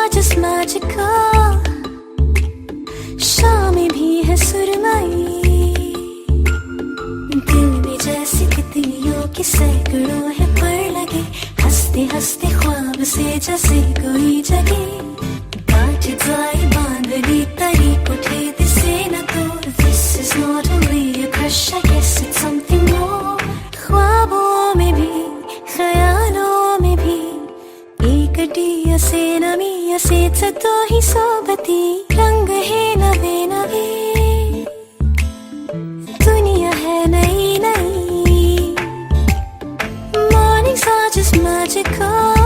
are just magical. शाम में भी है सुरमई, दिल में जैसे तितलियों के सैकड़ों है पर लगे, हंसते हंसते ख्वाब से जैसे कोई जगे. गांठ जाए बांधनी तरी उठे दिसे न दूर. This is not only a crush, I guess it's something more. ख्वाबों में भी ख्यालों में भी एक डिया से नमी से तो ही सोबती. रंग है नवे नवे, दुनिया है नई नई. Mornings are just magical.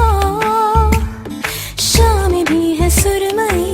शाम में भी है सुरमई.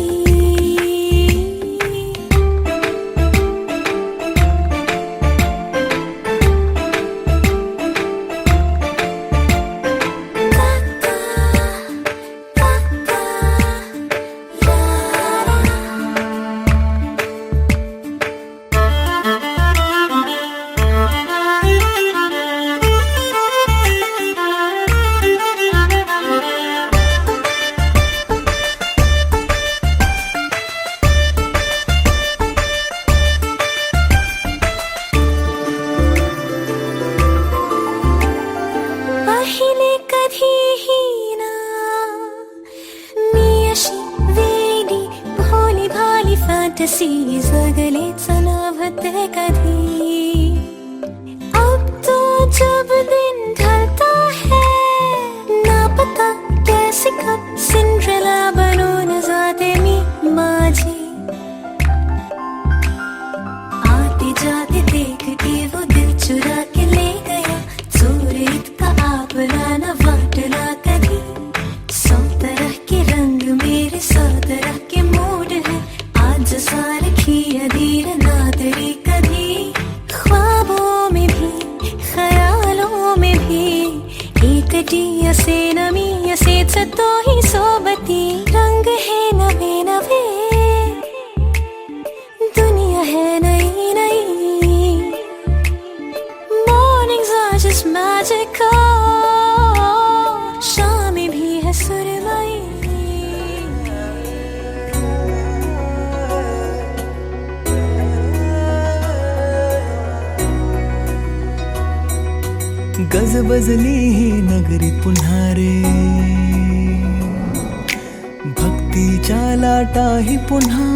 पहिले कधीही ना मी अशी वेडी भोली भाली फॅन्टसी जगलेच नव्हते कधी. अब तो जब दिन ढलता है ना पता कैसे कब सिंड्रेला बनून जाते मी माझी. आते जाते देख के वो दिल चुरा के ले गया. चोर इतका आपला न वाटला कधी. 100 तरह के रंग मेरे 100 तरह के मूड है. आज सारखी अधीर नादरी कधी. ख्वाबों में भी ख्यालों में भी एक डिया से नमी से तो ही सोबती. रंग है नवे नवे, दुनिया है नई नई. Mornings are just magical. शाम में भी है सुरमई. गजबजली ही नगरी पुन्हा रे, भक्तीच्या लाटाही पुन्हा.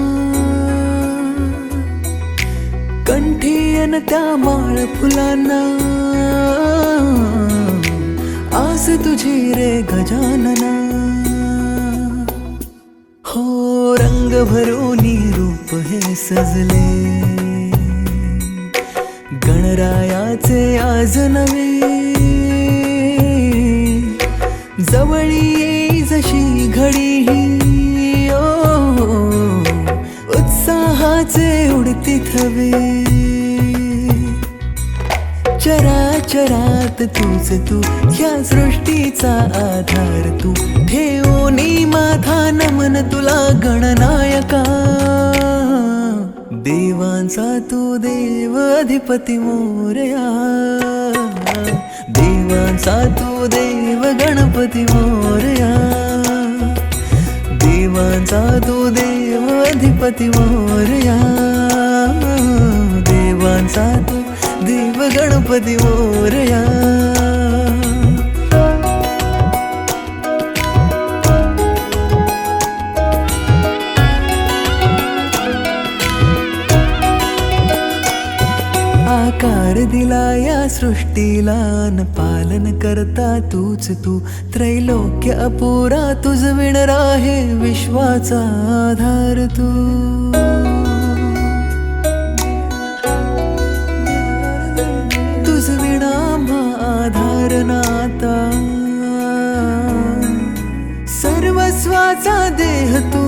कंठी अन त्या माळ फुलांना आस तुझी रे गजानना. हो रंग भरोनी रूप हे सजले, गणरायाचे आज नवे. जवळी येई जशी घडी ही उत्साहाचे उडती थवे. चराचरात तूच तू, ह्या सृष्टीचा आधार तू. ठेवोनी माझा नमन तुला गणनायका. देवांचा तू देव अधिपती मोरया. देवांचा तू देव गणपती मोरया. देवांचा तू देव अधिपती मोरया. देवांचा तू देव गणपती मोरया. आकार दिला या सृष्टीला न पालन करता तूच तू. त्रैलोक्य अपुरा तुझ विण राहे विश्वाचा आधार तू. तुझ विणा आधार नाता, सर्वस्वाचा देह तू.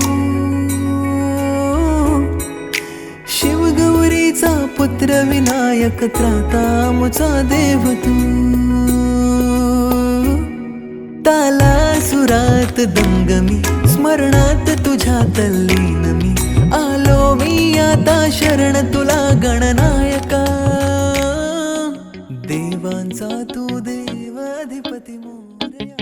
शिवगौरीचा पुत्र विनायक त्राता मुचा देव तू. ताला सुरात दंगमी स्मरणात तुझ्या तल्लीन मी. आलो मी आता शरण तुला गणनायका. देवांचा तू देव अधिपती मोरया.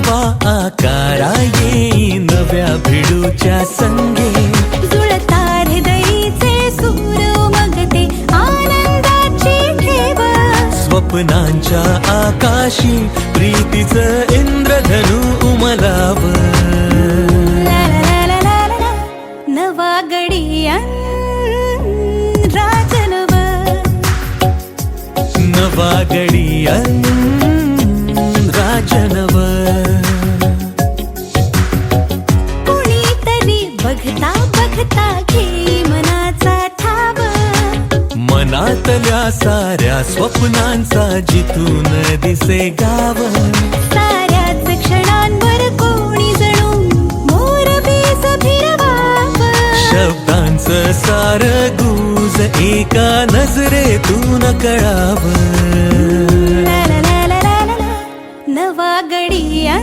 नवा आकारा येई नव्या भिडूच्या संगे. जुळता हृदयीचे सूर उमगते आनंदाची ठेव. स्वप्नांच्या आकाशी प्रीतीचं इंद्रधनु उमलाव. ला ला ला ला ला ला. नवा गडिया राजनव. नवा गडिया राजनव. कुणीतरी बघता बघता घेई मनाचा ठाव. मनातल्या साऱ्या स्वप्नांचा जिथून दिसे गाव. साऱ्याच क्षणांवर कोणी जणू मोरपीस फिरवाव. शब्दांचं सार गुज एका नजरेतून कळाव. ला ला ला ला ला ला. नवा गडिया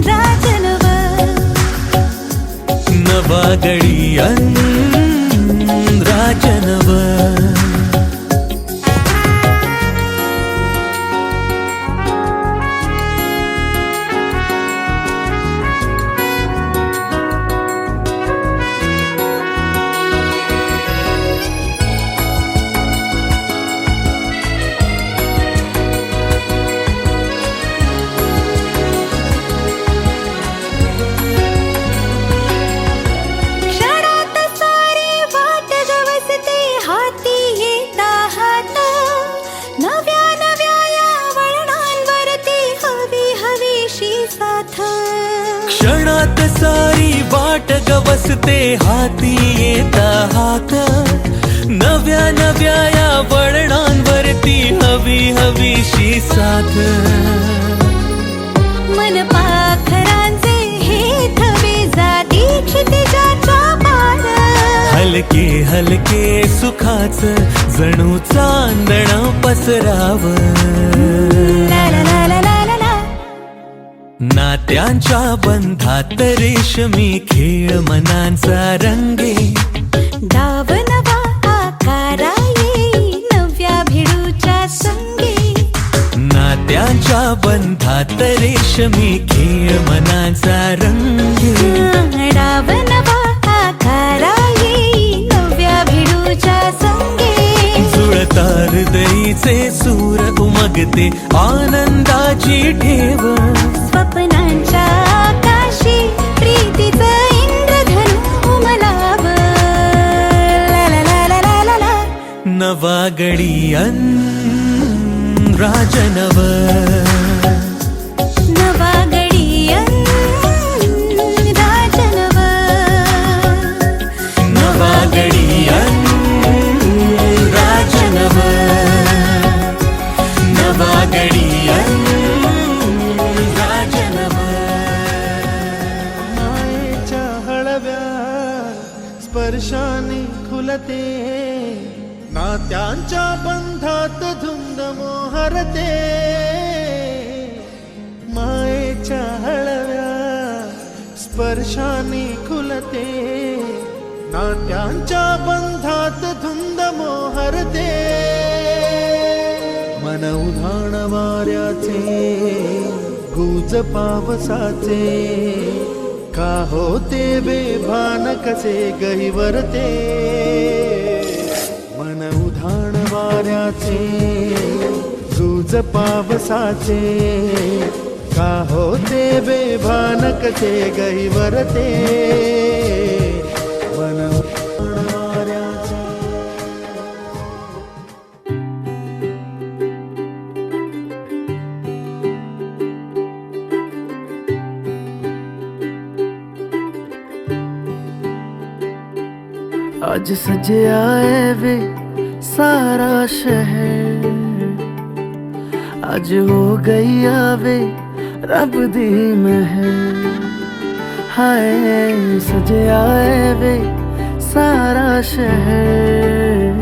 राजनव. नवा गडिया राजनव. क्षणात सारी वाट गवसते हाती येता हात. नव्या नव्या या वळणांवरती हवी हवीशी साथ. क्षणात सारी वाट गवसते हाती येता हात. नव्या नव्या या वळणांवरती हवी हवीशी साथ. मन पाखरांचे हे थवे जाती क्षितिजाच्या पार. हलके हलके सुखाच जणू चांदण पसराव. ला ला ला ला ला ला ला. नात्यांच्या बंधात रेशमी खेळ मनांचा रंगे. डाव नवा आकारा येई नव्या भिडूच्या संगे. नात्यांच्या बंधात रेशमी खेळ मनांचा रंगे. डाव नवा आकारा येई नव्या भिडूच्या संगे. जुळता हृदयीचे सूर उमगते आनंदाची ठेव. स्वप्नांच्या आकाशी प्रीतीचं इंद्रधनु उमलाव. ला ला ला ला ला ला ला. नवा गडिया राजनव. नवा गडिया राजनव. नवा गडिया राजनव. नवा गडिया राजनव. मायेच्या हळव्या स्पर्शाने खुलते नात्यांच्या बंधात धुंद मोहरते. मायेच्या हळव्या स्पर्शाने खुलते नात्यांच्या बंधात धुंद मोहरते. मन उधाण वाऱ्याचे गुज पावसाचे का होते बेभान कसे गहिवरते. मन उधाण वाऱ्याचे गुज पावसाचे का होते बेभान कसे गहिवरते. मन उधाण वाऱ्याचे. आज सजे आए वे सारा शहर. आज हो गई आवे रब दी महर. हाय सजे आए वे सारा शहर.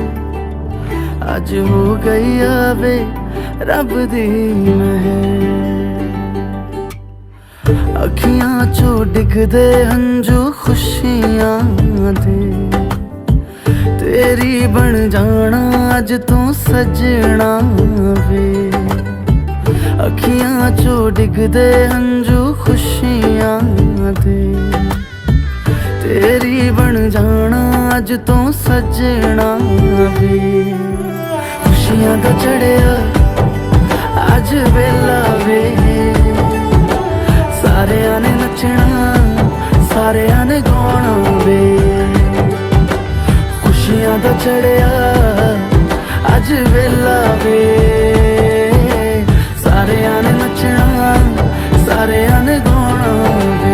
आज हो गई आवे रब दी महर. अखियां चो डिगदे हंजू खुशियां दे. तेरी बन जाना अज तू सजना वे. अखियां चो डिगदे हंजू खुशियां दे तेरी बन जाना अज तो सजना वे खुशियां दा चढ़िया अज वेला वे सारेयां ने नचना सारेयां ने गाना वे खुशियां दा चढ़िया अज वेला वे सारेयां ने नचना सारेयां ने गाना वे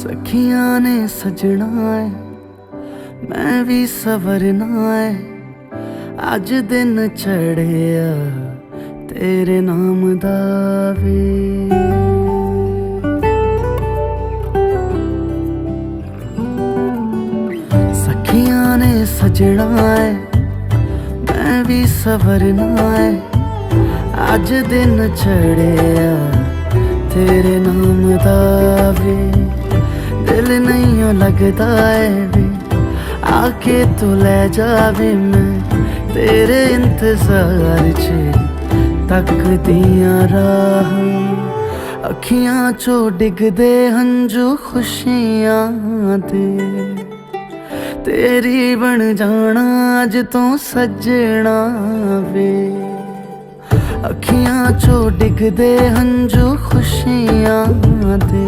सखियां ने सजना है मैं भी सवरना है अज दिन चढ़िया तेरे नाम दा वे सखियां ने सजना है मैं भी सवरना है अज दिन चढ़िया तेरे नाम दा वे दिल नहीं लगता है वे आके तू ले जावे मैं तेरे इंतजार च तक दिया राह अखियां चो डिगदे हंजू खुशियां दे तेरी बन जाना अज तो सजना वे अखियां चो डिगदे हंजू खुशियां दे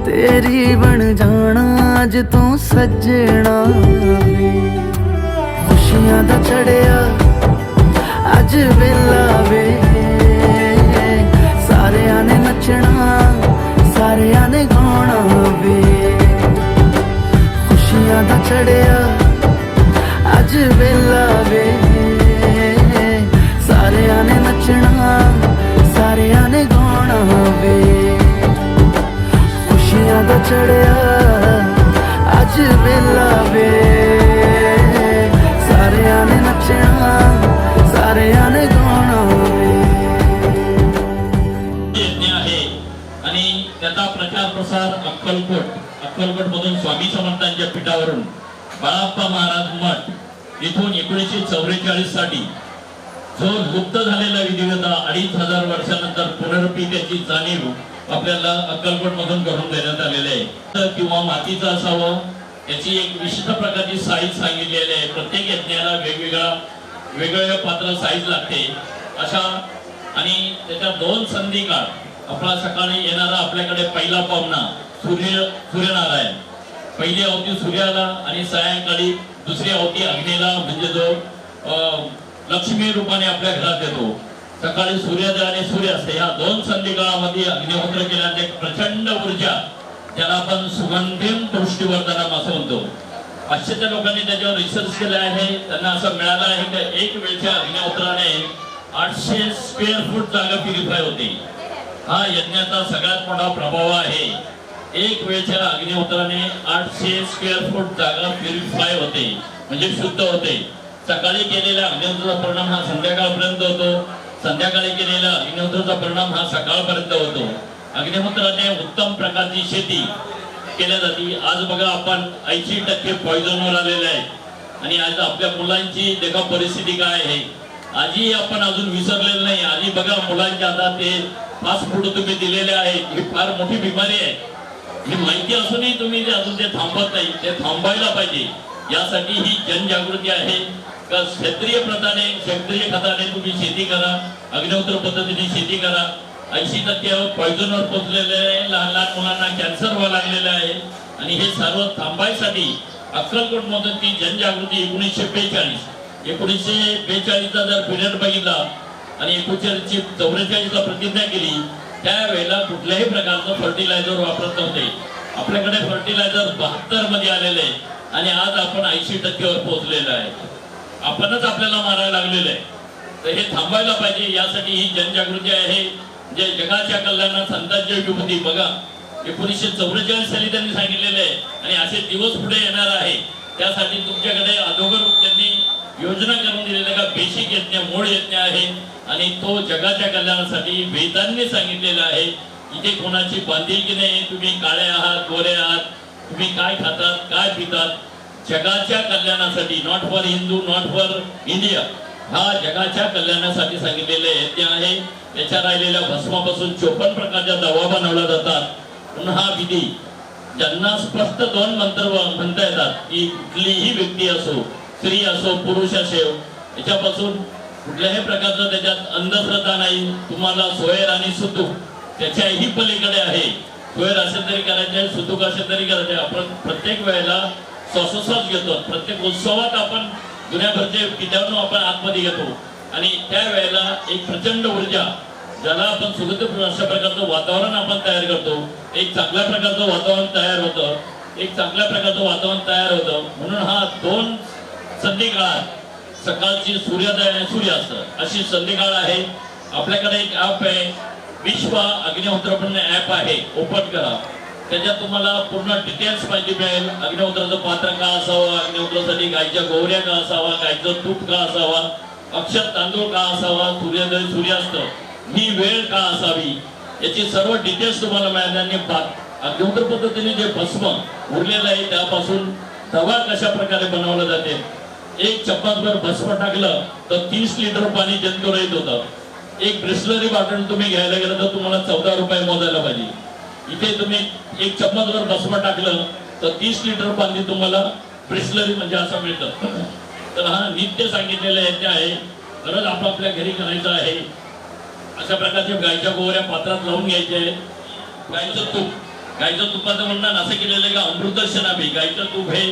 तेरी बन जाना अज तो सजना वे खुशियां दा चढ़िया अज वेला वे सारेयां ने नचना सारेयां ने गाना वे खुशियां दा चढ़िया अज वेला वे सारेयां ने नचना सारेयां ने गाना वे खुशियां दा चढ़िया अज वेला वे सारेयां ने नचना सारेयां ने गाना वे यज्ञ आहे आणि त्याचा प्रचार प्रसार अक्कलकोट मधून स्वामी समर्थांच्या पीठावरून बाळाप्पा महाराज मठ इथून 1944 साठी जो लुप्त झालेला विधिवता 2500 वर्षानंतर पुनरुपी त्याची जाणीव आपल्याला अक्कलकोट मधून करून देण्यात आलेले आहे किंवा मातीचा असावं याची एक विशिष्ट प्रकारची साईज सांगितलेली आहे प्रत्येक यज्ञाला वेगवेगळ्या पात्र साईज लागते अशा आणि त्याच्या 2 संधी काळ आपला सकाळी येणारा आपल्याकडे पहिला पाहुणा सूर्यनारायण पहिली आहुती सूर्याला आणि सायंकाळी दुसरी आहुती अग्नीला म्हणजे जो लक्ष्मी रूपाने आपल्या घरात येतो सकाळी सूर्योदय आणि सूर्यास्त या 2 संधी काळामध्ये अग्निहोत्र केल्याने एक प्रचंड ऊर्जा ज्याला आपण सुगंधिम पुष्टिवर्धनम असं म्हणतो पाश्चात्य लोकांनी त्याच्यावर रिसर्च केलं आहे त्यांना असं मिळालं आहे की एक वेळच्या अग्निहोत्राने 800 स्क्वेअर फूट जागा प्युरिफाय होते हा यज्ञाचा सगळ्यात मोठा प्रभाव आहे एक वेळच्या अग्निहोत्राने 800 स्क्वेअर फूट जागा प्युरिफाय होते म्हणजे शुद्ध होते सकाळी केलेल्या अग्निहोत्राचा परिणाम हा संध्याकाळपर्यंत होतो संध्याकाळी केलेला अग्निहोत्राचा परिणाम हा सकाळपर्यंत होतो अग्निहोत्राने उत्तम प्रकारची शेती केल्या जाते आज बघा आपण 80% पॉइझनवर आलेले आहे आणि आज आपल्या मुलांची देखा परिस्थिती काय आहे आजही आपण अजून विसरलेलं नाही आधी बघा मुलांच्या आता ते फास्ट फूड तुम्ही दिलेले आहेत ही फार मोठी बिमारी आहे ही माहिती असूनही तुम्ही ते अजून ते थांबत नाही ते थांबायला पाहिजे यासाठी ही जनजागृती आहे का क्षेत्रीय खताने तुम्ही शेती करा अग्निहोत्र पद्धतीने शेती करा 80% पॉइझनवर पोहोचलेले आहे लहान मुलांना कॅन्सर व्हायला लागलेला आहे आणि हे सर्व थांबायसाठी अक्कलकोट मधून ती जनजागृती 1942 चा जर पिरियड बघितला आणि 1944 ला प्रतिज्ञा केली त्यावेळेला कुठल्याही प्रकारचं फर्टिलायझर वापरत नव्हते आपल्याकडे फर्टिलायझर 72 मध्ये आलेले आणि आज आपण 80% वर पोहोचलेलो आहे आपणच आपल्याला मारायला लागलेलं आहे तर हे थांबायला पाहिजे यासाठी ही जनजागृती आहे जे जगाच्या कल्याणात संतांची विभूती बघा 1944 साली त्यांनी सांगितलेले आहे आणि असे दिवस पुढे येणार आहे. त्यासाठी तुमच्याकडे अगोदर त्यांनी योजना करून दिलेल्या का बेसिक यज्ञ मूळ यज्ञ आहे आणि तो जगाच्या कल्याणासाठी वेदांनी सांगितलेला आहे. इथे कोणाची बांधिलकी नाही. तुम्ही काळे आहात गोरे आहात, तुम्ही काय खातात काय पितात, जगाच्या कल्याणासाठी, not for Hindu not for India, हा जगाच्या कल्याणासाठी सांगितलेले यज्ञ आहे. त्याच्या राहिलेल्या भस्मापासून 54 प्रकारच्या दवा बनवल्या जातात. पुन्हा हा विधी ज्यांना स्पष्ट 2 मंत्र म्हणता येतात की कुठलीही व्यक्ती असो, स्त्री असो पुरुष असो, याच्यापासून कुठल्याही प्रकारचं त्याच्यात अंधश्रद्धा नाही. तुम्हाला सोयर आणि सुतूक त्याच्याही पलीकडे आहे. सोयर असेल तरी करायचे, सुतूक असेल तरी करायचे. आपण प्रत्येक वेळेला श्वासोश्वास घेतो, प्रत्येक उत्सवात आपण दुनियाभरचे पित्यावरून आपण आतमध्ये घेतो आणि त्यावेळेला एक प्रचंड ऊर्जा ज्याला आपण सुगंध अशा प्रकारचं वातावरण आपण तयार करतो. एक चांगल्या प्रकारचं वातावरण तयार होतं, एक चांगल्या प्रकारचं वातावरण तयार होतं. म्हणून हा 2 संधिकाळात सकाळची सूर्योदय आणि सूर्यास्त अशी संधिकाळ आहे. आपल्याकडे एक ॲप आहे विश्व अग्निहोत्र पण ॲप आहे, ओपन करा. त्याच्यात तुम्हाला पूर्ण डिटेल्स माहिती मिळेल. अग्निहोत्राचं पात्र का असावं, अग्निहोत्रासाठी गायच्या गोवऱ्या का असावा, गायचं तूप का असावा, अक्षर तांदूळ का असावा, सूर्योदय सूर्यास्त ही वेळ का असावी, याची सर्व डिटेल्स तुम्हाला मिळेल. आणि अग्निहोत्र पद्धतीने जे भस्म उरलेलं आहे त्यापासून तवा कशा प्रकारे बनवलं जाते. 1 चम्मचभर भस्म टाकलं तर 30 लिटर पाणी जंतुरहित होतं. एक ब्रिस्लरी बॉटल तुम्ही घ्यायला गेलं तर तुम्हाला 14 रुपये मोजायला पाहिजे. इथे तुम्ही 1 चम्मचभर भस्म टाकलं तर 30 लिटर पाणी तुम्हाला ब्रिस्लरी म्हणजे असं मिळतं. तर हा नित्य सांगितलेला यज्ञ आहे. खरंच आपापल्या घरी करायचं आहे. अशा प्रकारचे गायच्या गोवऱ्या पात्रात लावून घ्यायचे. गायचं तुपाचं म्हणणं असं केलेलं आहे का अमृतशनाभी, गायचं तूप हे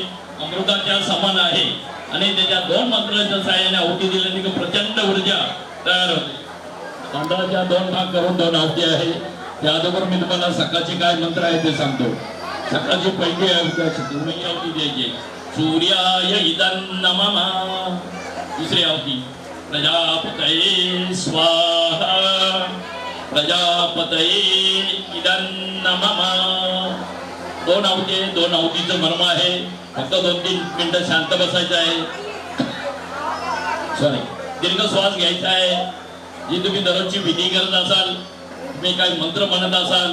अमृताच्या समान आहे आणि त्याच्या 2 मंत्राच्या साहाय्याने आहुती दिल्याने की प्रचंड ऊर्जा तयार होते. तांदळाच्या 2 भाग करून 2 आहुती आहे. त्या अगोदर मी तुम्हाला सकाळचे काय मंत्र आहे ते सांगतो. सकाळची पहिली आहुती द्यायची सूर्याय इदं नमः. दुसरी आहुती प्रजापतये स्वाहा, प्रजापतये इदं नमः. 2 आहुती, 2 आहुतीचं मर्म आहे. फक्त 2-3 मिनिटं शांत बसायचं आहे. सॉरी, दीर्घ श्वास घ्यायचा आहे. जी तुम्ही दररोजची विधी करत असाल, तुम्ही काही मंत्र म्हणत असाल,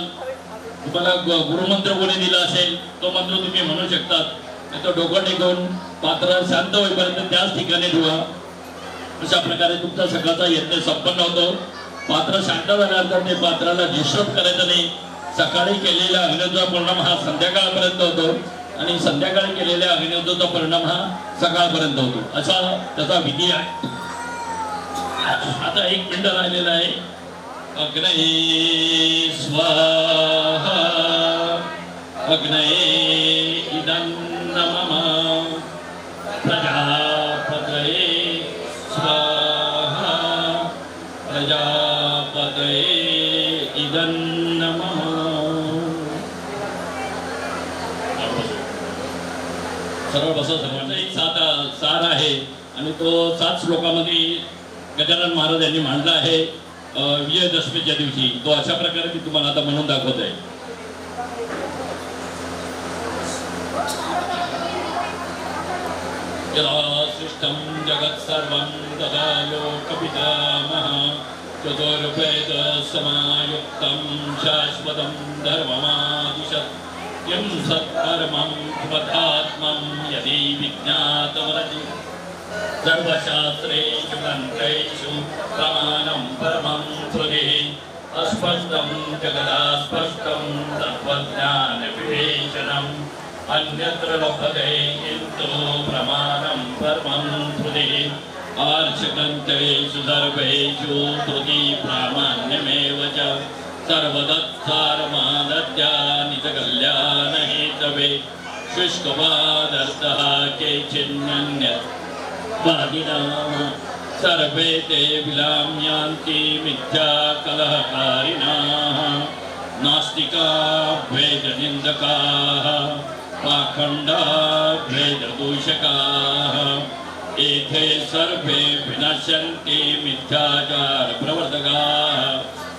तुम्हाला गुरुमंत्र कोणी दिला असेल तो मंत्र तुम्ही म्हणू शकतात. नाही तर डोकं टेकवून पात्र शांत होईपर्यंत त्याच ठिकाणी ठेवा. अशा प्रकारे तुमचा सकाळचा यज्ञ संपन्न होतो. पात्र शांत झाल्यानंतर ते पात्राला डिस्टर्ब करायचं नाही. सकाळी केलेल्या अग्निहोत्राचा परिणाम हा संध्याकाळपर्यंत होतो आणि संध्याकाळी केलेल्या अग्निहोत्राचा परिणाम हा सकाळपर्यंत होतो. असा त्याचा विधी आहे. आता 1 मिनिट राहिलेला आहे. अग्नये स्वाहा, अग्नये इदं नमः, प्रजापतये स्वाहा, प्रजापतये इदं नमः. सरळ बसा. सर्वांचा एक सार आहे आणि तो 7 श्लोकामध्ये गजानन महाराज यांनी मांडला आहे विजयदशमीच्या दिवशी. तो अशा प्रकारे मी तुम्हाला आता म्हणून दाखवत आहे. सृष्टं जगत् सर्वं तदा लोकपितामहः चतुर्वेद समायुक्तं शाश्वतं धर्ममादिशत् यं सत्कर्मं पदात्मं यदि विज्ञातमरति सर्वशास्त्रेषु ग्रन्थेषु प्रमाणं परमं श्रुतिः अस्पष्टं जगदास्पष्टं तत्त्वज्ञानविवेचनम् अन्यत्र लभते किन्तु प्रमाणं परमं श्रुतिः आर्षग्रन्थेषु सर्वेषु श्रुति प्रामाण्यमेव च सर्वदत्सारमादद्या निजकल्याणहेतवे शुष्कवादर्थः केचिन्नन्यत् वादिनाः सर्वे ते विलाम्यान्ति मिथ्या कलहकारिणाः नास्तिका वेदनिन्दकाः पाखण्डा वेददूषकाः एते सर्वे विनश्यन्ति मिथ्याचार प्रवर्तकाः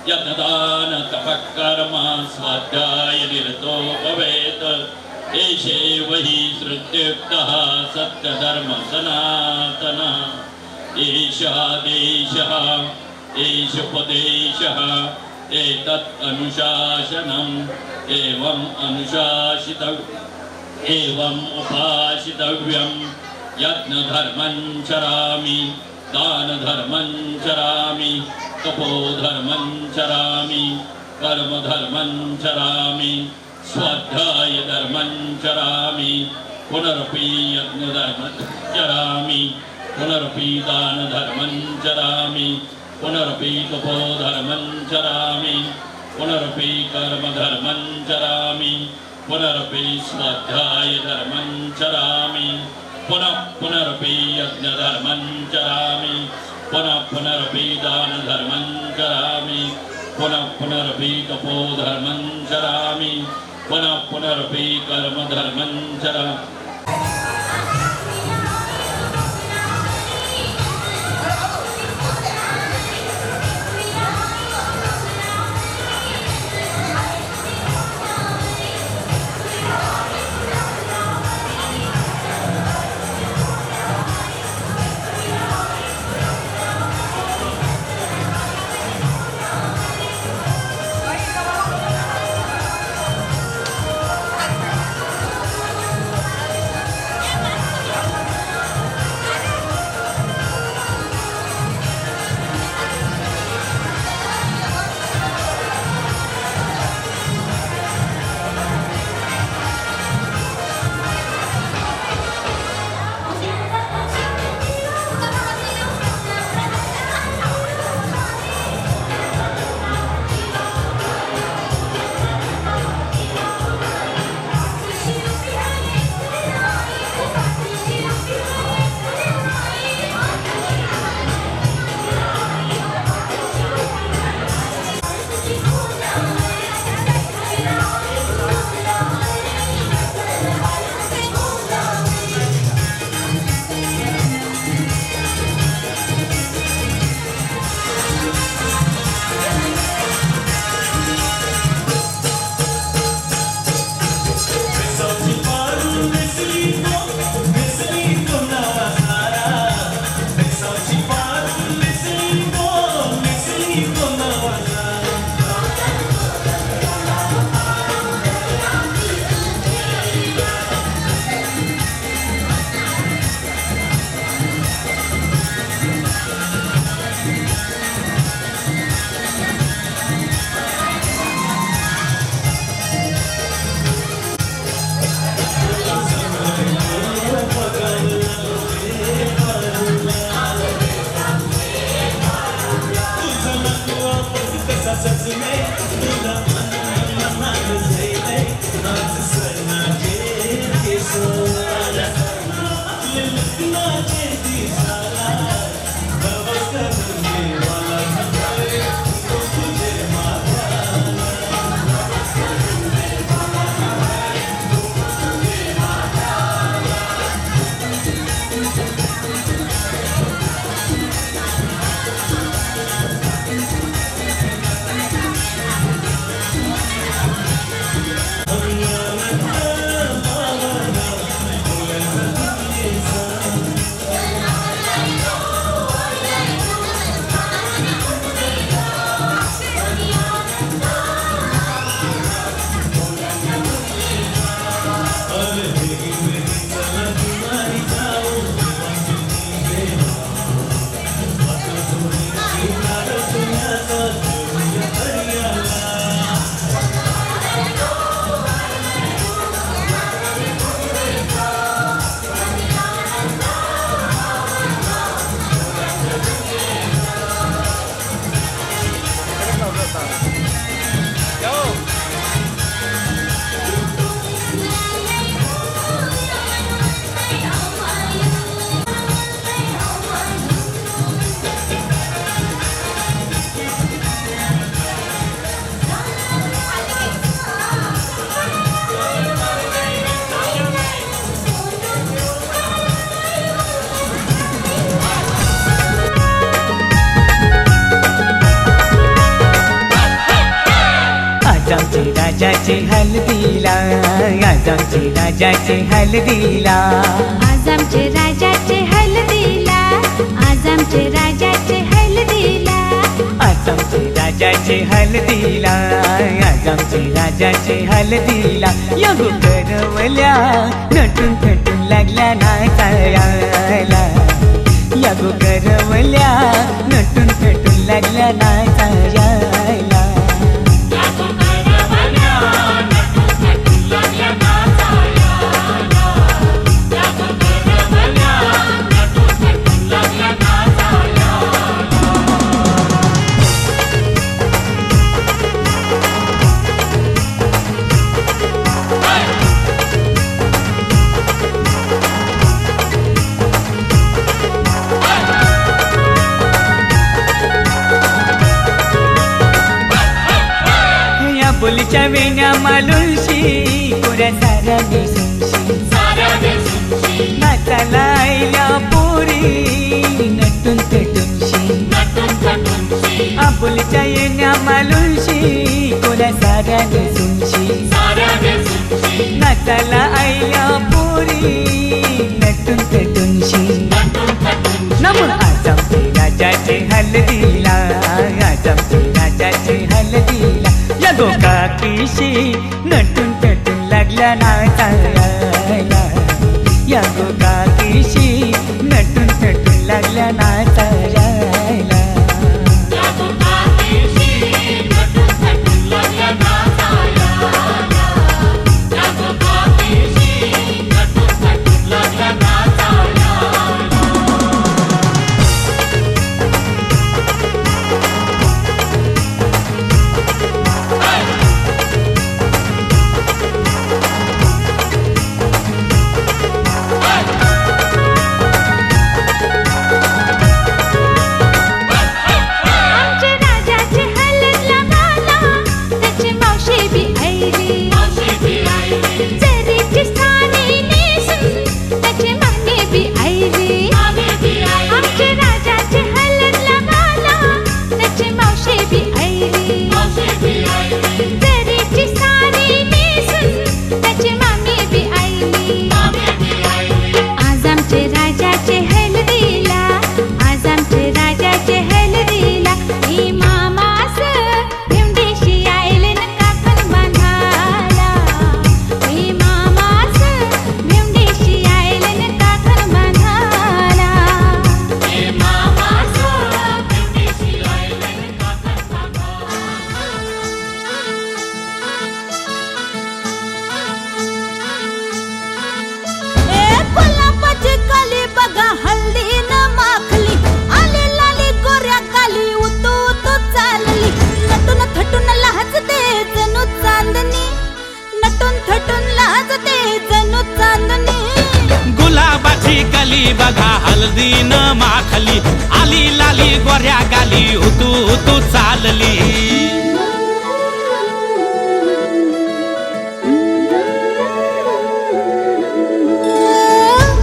यतदान तपःकर्म स्वाध्याय निरतो भवेत् एषेव हि श्रुत्युक्तः सत्यधर्म सनातनः एषः देशः एष उपदेशः एतत् अनुशासनम् एवम् एवम् उपासितव्यम् यज्ञधर्मं चरामि दानधर्मं चरामि तपोधर्मं चरामि कर्मधर्मं चरामि स्वाध्यायधर्मं चरामि पुनरपि यज्ञधर्मं चरामि पुनरपि दानधर्मं चरामि पुनरपि तपोधर्मं चरामि पुनरपि कर्मधर्मं चरामि पुनरपि स्वाध्यायधर्मं चरामि पुनरपि यज्ञधर्मं चरामि पुनरपि दानधर्मं चरामि पुनरपि तपोधर्मं चरामि पुनरपि कर्मधर्मं चरामि राजाचे हल्दीला, आज आमचे राजाचे हल्दीला. आज आमचे राजाचे हल्दीला, आज आमचे राजाचे हल्दीला. आज आमचे राजाचे हल्दीला, आज आमचे राजाचे हल्दीला. यगो करवल्या नटून थटून लागल्या नाचायला, यगो करवल्या नटून थटून लागल्या नाचायला. बोलीच्या वेण्या मालुशी कोऱ्या साऱ्या दिसूनशी, नाचायला आयल्या पोरी नटून थटूनशी. आबोलीच्या वेण्या मालुशी कोऱ्या साऱ्या दिसूनशी, नाचायला आयल्या पोरी नटून थटूनशी. नमून आज आमचे राजाचे हल्दीला, आज आमचे राजाचे हल्दीला. यगो काकीशी नटून थटून लागल्या नाचायला, यगो काकीशी नटून थटून लागल्या नाचायला. बघा हल्दी न माखली, आली लाली गोऱ्या गाली, उतू उतू चालली.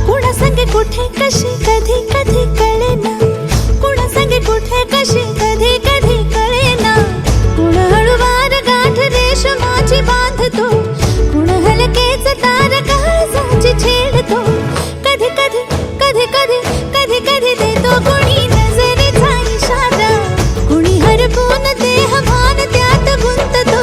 कुणा संगे कुठे कशी कधी कधी कळेना, कुणा संगे कुठे कशी कधी कधी कळेना. कुण हळूवार गाठ रेशमाची बांधतो, कुण हलकेच तार काळजाची छेडतो. कधी कधी कधी कधी कधी कधी देतो कुणी नजरेचा इशारा, कुणी हरपून देह भान त्यात गुंततो,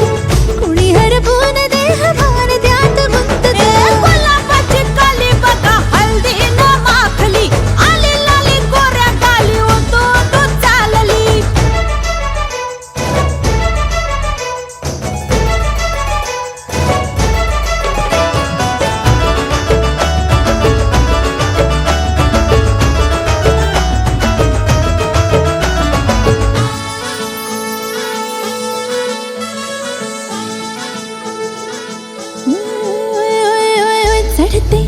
कुणी हरपून देह भान त्यात गुंततो. गुलाबाची काली बघा हल्दी न माखली, आली लाली गोऱ्या गाली, उतू उतू चालली. चढते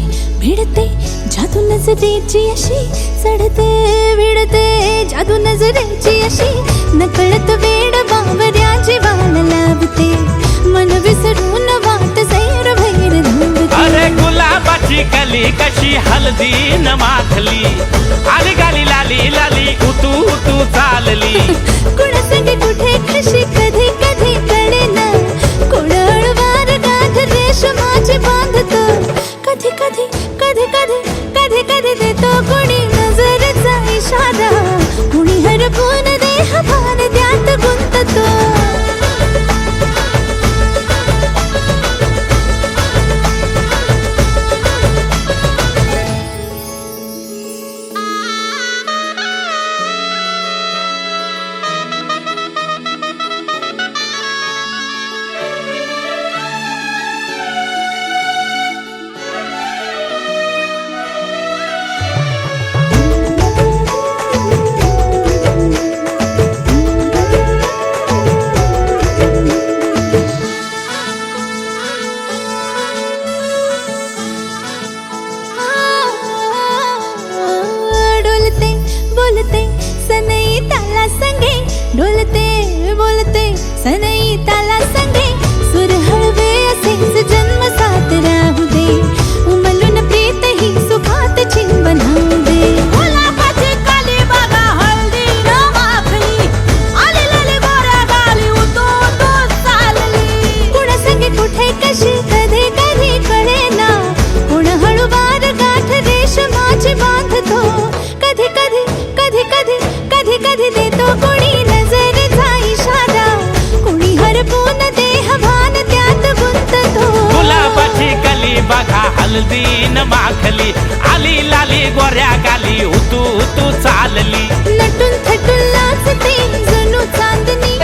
भिडते जादू नजरेची अशी, चढते भिडते जादू नजरेची अशी. नकळत वेड बावऱ्याची वाण लावते, मन विसरून वाट सैर भैर धावते. अरे गुलाबाची कली कशी हल्दी न माखली, आली गाली लाली लाली, उतू उतू चालली. कुणा संगे कुठे कशी कधी कधी कळेना, कुण सनई ताला संगे डोलते बोलते सनई ताला संगे सुर हळवे असेच जन्म साथ राहू दे उमलून प्रीत ही सुखात चिंबन होऊ दे गुलाबाची काली बागा हळदी न माखली आली लाली गोऱ्या गाली उतो तो चालली कुणा संगे कुठे कशी कधी कधी कळेना कुण हळूवार गाठ रेशमाची बांधतो कधी कधी कधी कधी कधी कधी देतो कोणी नजरेचा इशारा कोणी हरपून देह भान त्यात गुंततो गुलाबाची कली बघा हल्दी न माखली आली लाली गोऱ्या गाली उतू उतू चालली नटून थटून लाजते जणू चांदणी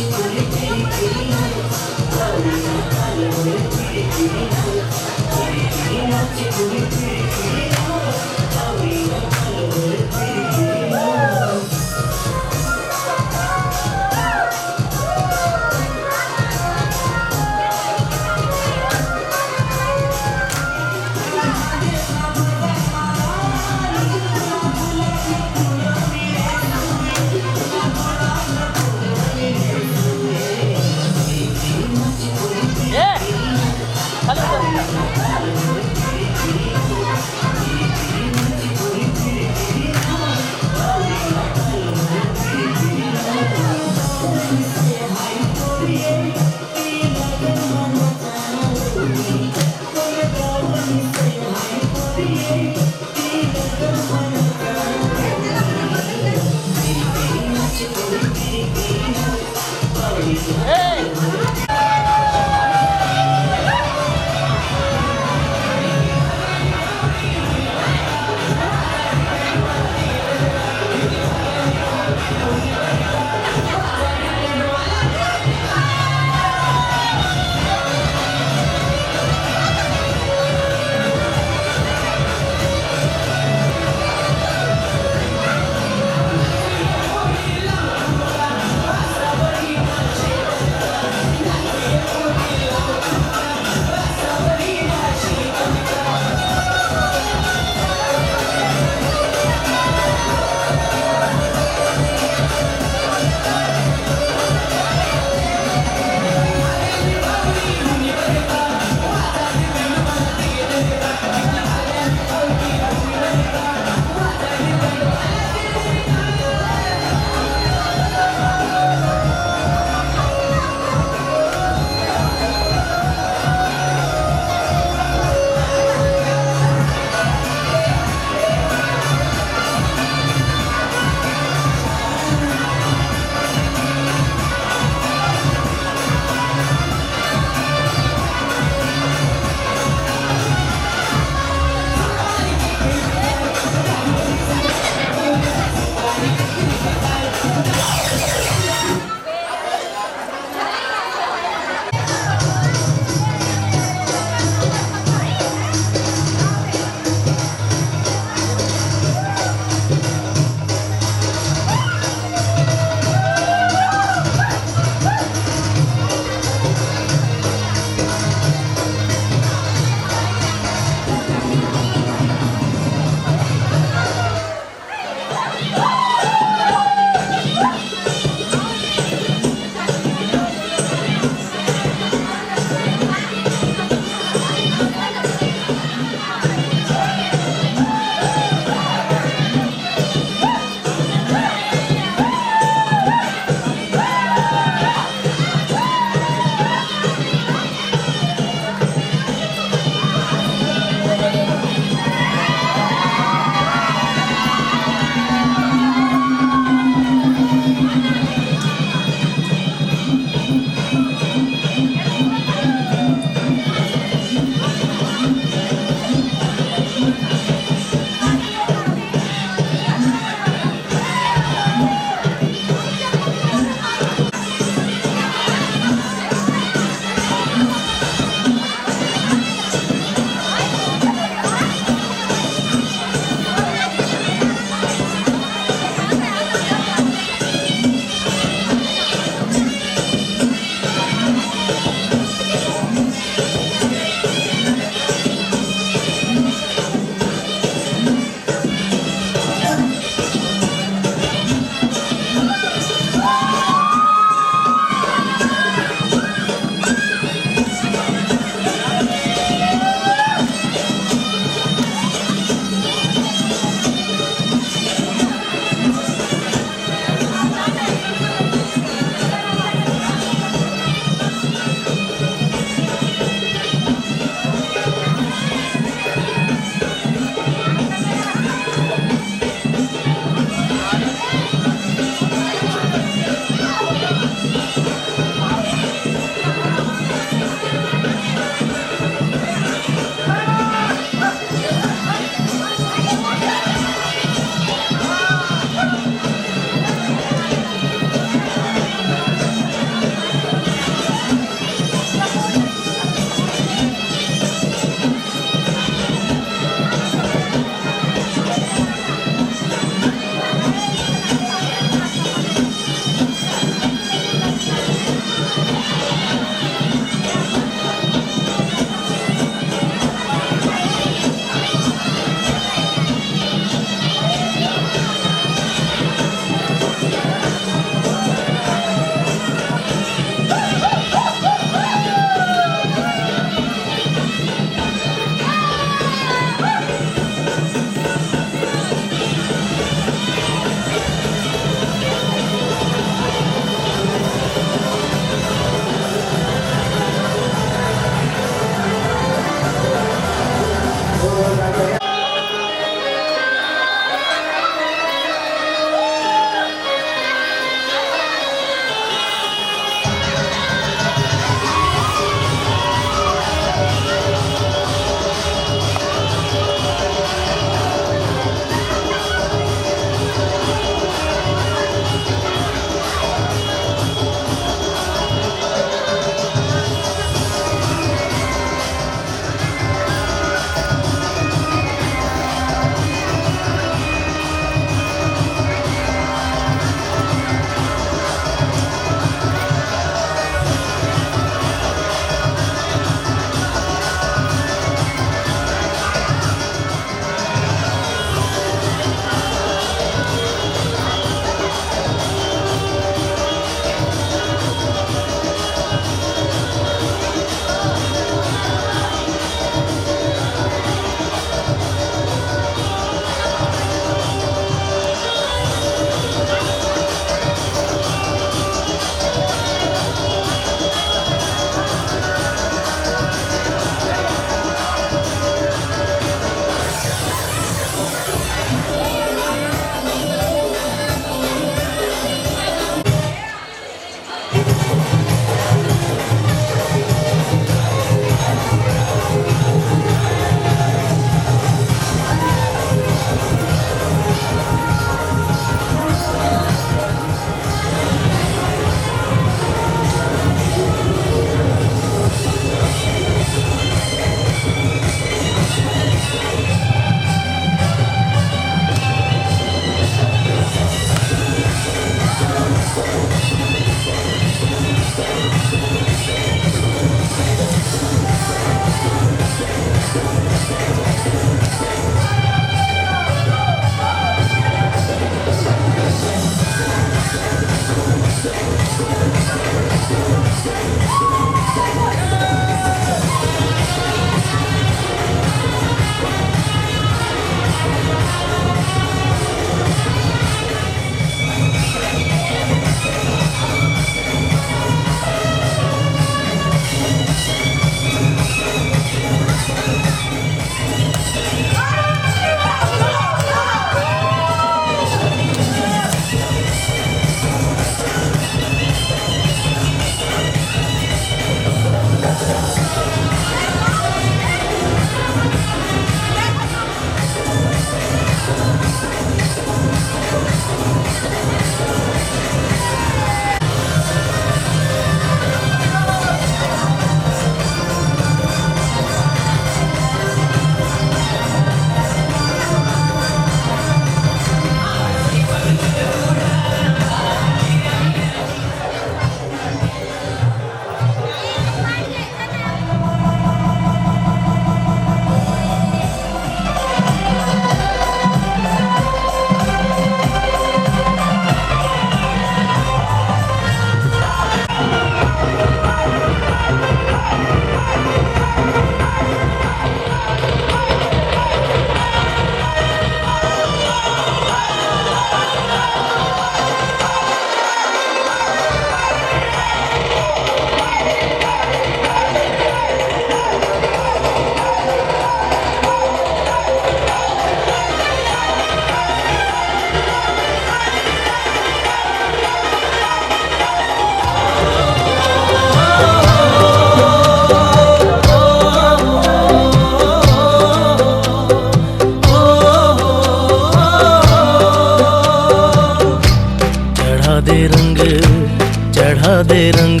दे रंग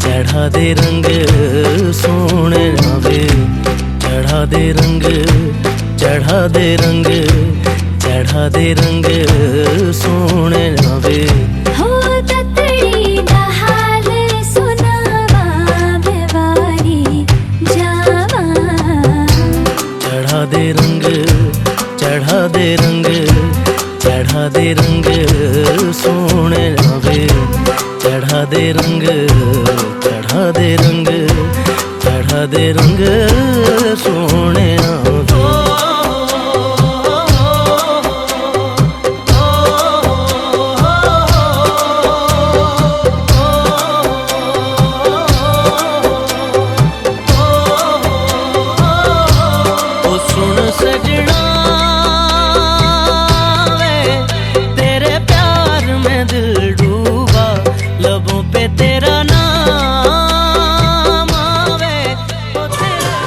चढ़ा दे रंग सोने वे चढ़ा दे रंग चढ़ा दे रंग चढ़ा दे रंग सोने वे हो ततड़ी दा हाल सुनावा बेवारी जावा चढ़ा दे रंग चढ़ा दे रंग चढ़ा दे रंग सोने वे चढ़ा दे रंग चढ़ा दे रंग चढ़ा दे रंग सोने वे सुन सजना वे तेरे प्यार में दिल डूबा लबों पे तेरा नाम आवे ओ तेरा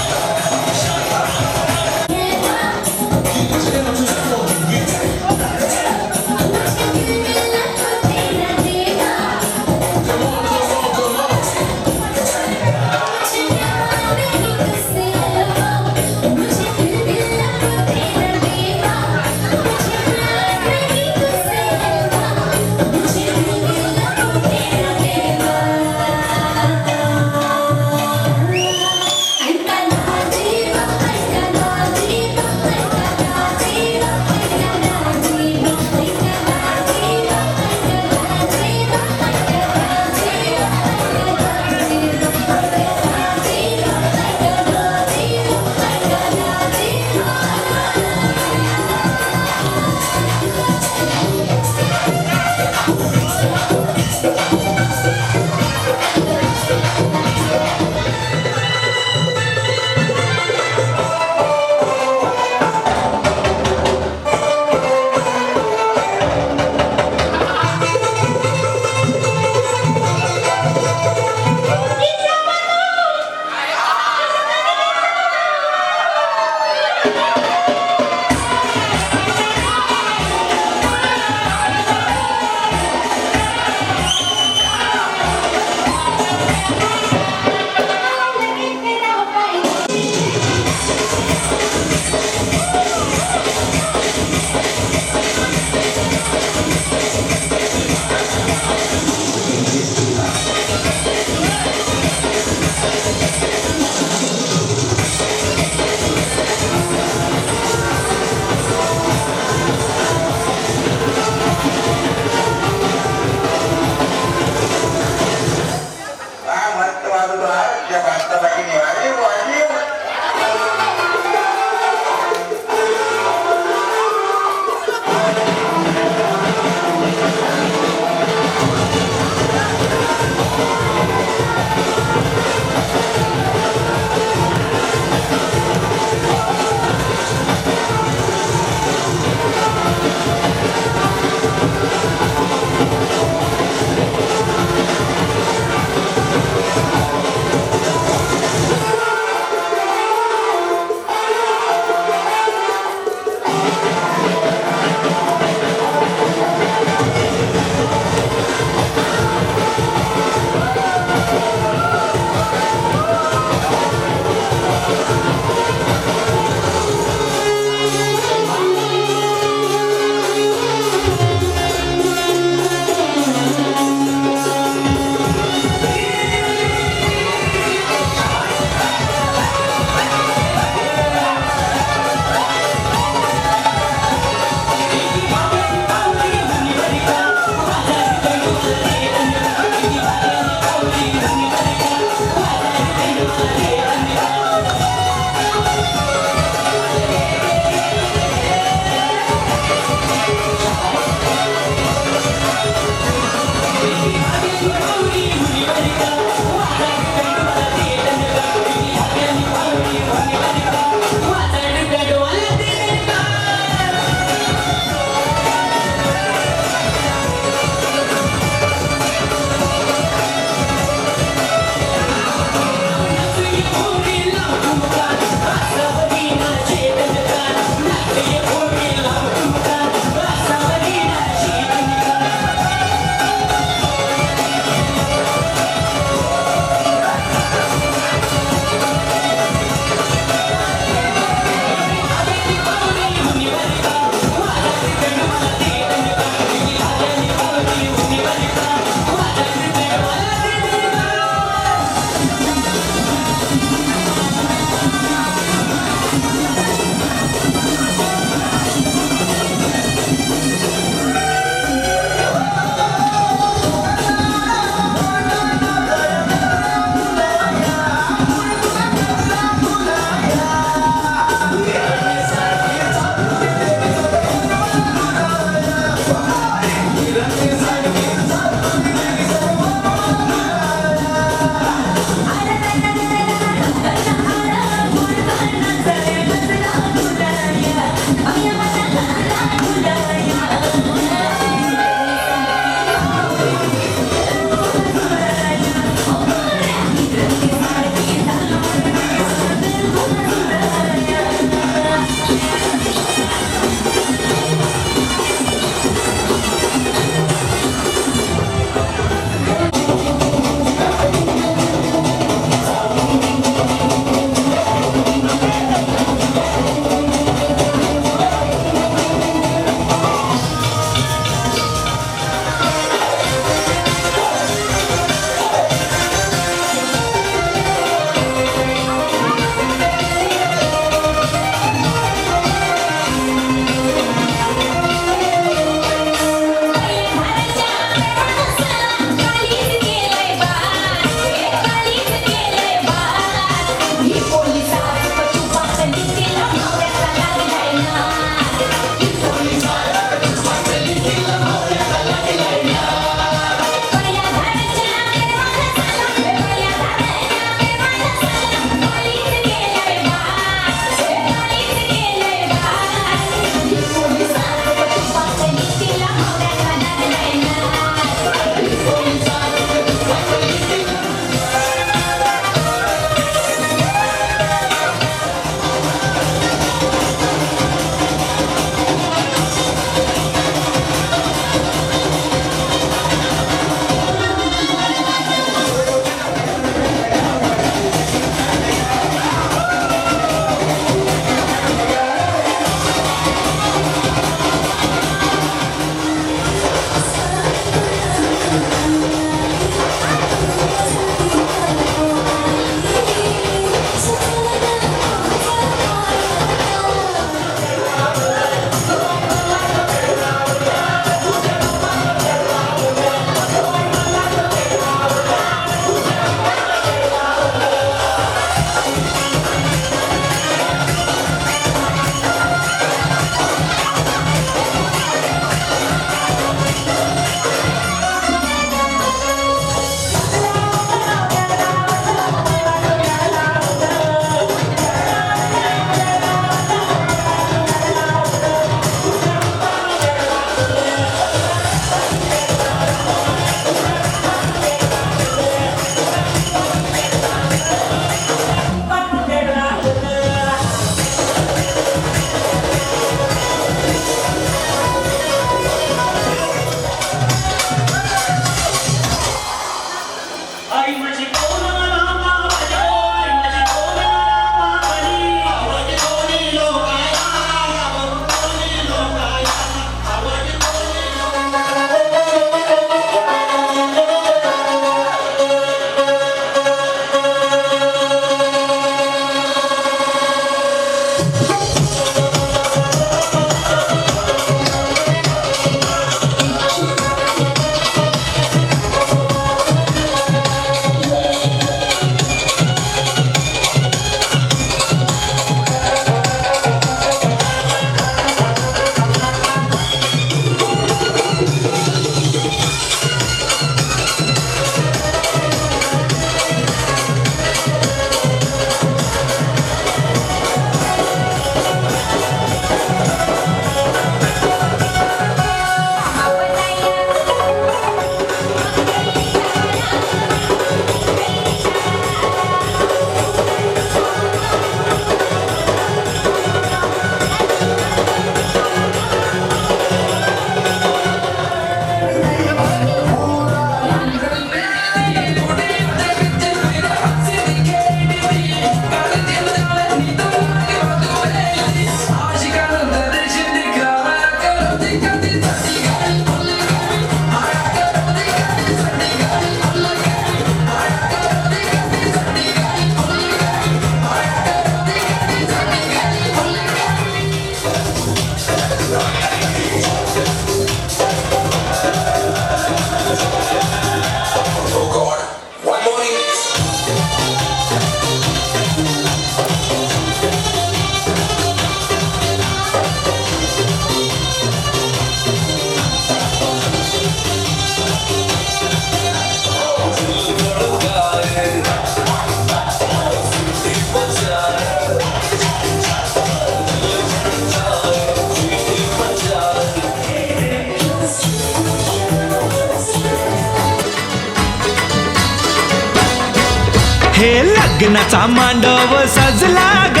हे लग्नाचा मांडव सजला ग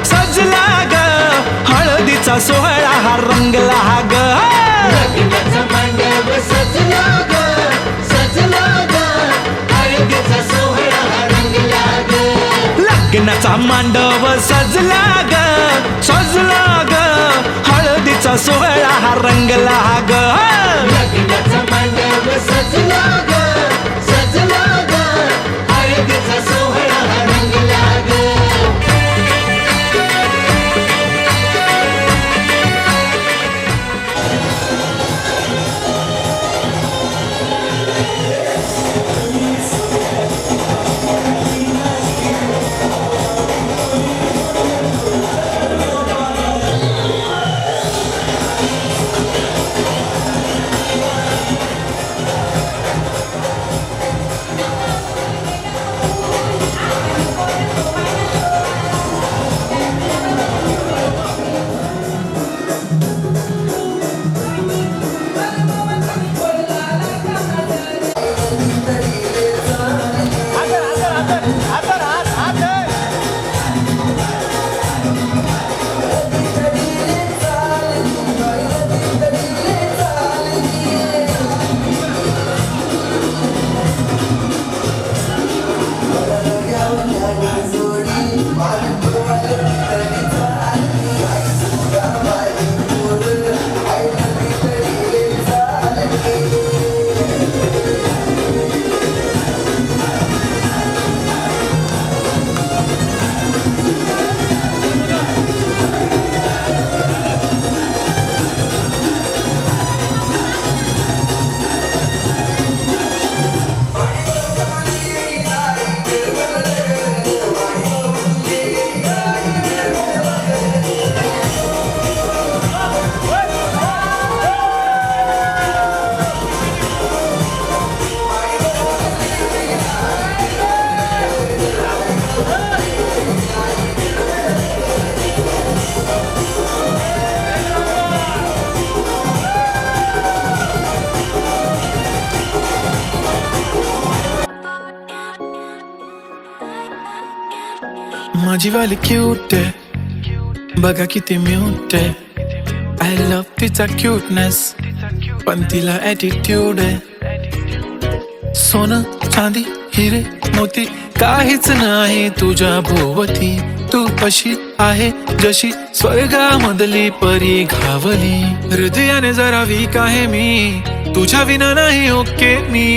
सजला ग हळदीचा सोहळा हा रंगला ग लग्नाचा मांडव सजला ग सजला ग हळदीचा सोहळा रंगला ग लग्नाचा मांडव सजला ग सजला ग हळदीचा सोहळा हा रंगला ग लग्नाचा मांडव सजला ग सजला ग हळदीचा सोहळा रंगला ग माझी वाली क्यूट आहे बघा किती म्यूट आहे आय लव्ह तिचा क्यूटनेस पण तिला ॲटिट्यूड आहे सोनं चांदी हिरे मोती काहीच नाही तुझ्या भोवती तू कशी आहे जशी स्वर्गामधली परी घावली हृदयाने जरा वीक आहे मी तुझ्या विना नाही ओके मी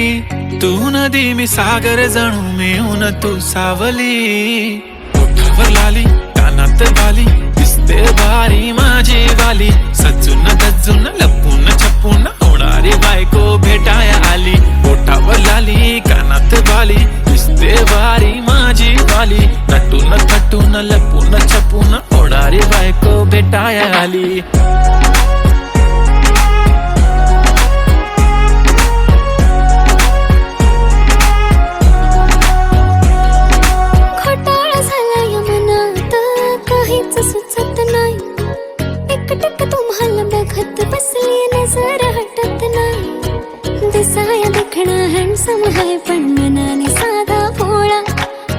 तू नदी मी सागर जणू मिळून तू सावली ओठावर लाली कानात बाली दिसते भारी माझी वाली सजून गजून लपून छपून होणारी बायको भेटाया आली ओठावर लाली कानात बाली दिसते भारी माझी वाली नटून थटून लपून छपून होणारी बायको भेटाया आली सुचत नाही एकटक तुम्हाला बघत बसली नजर हटत नाही दिसाया देखणा हँडसम आहे पण मनाने साधा भोळा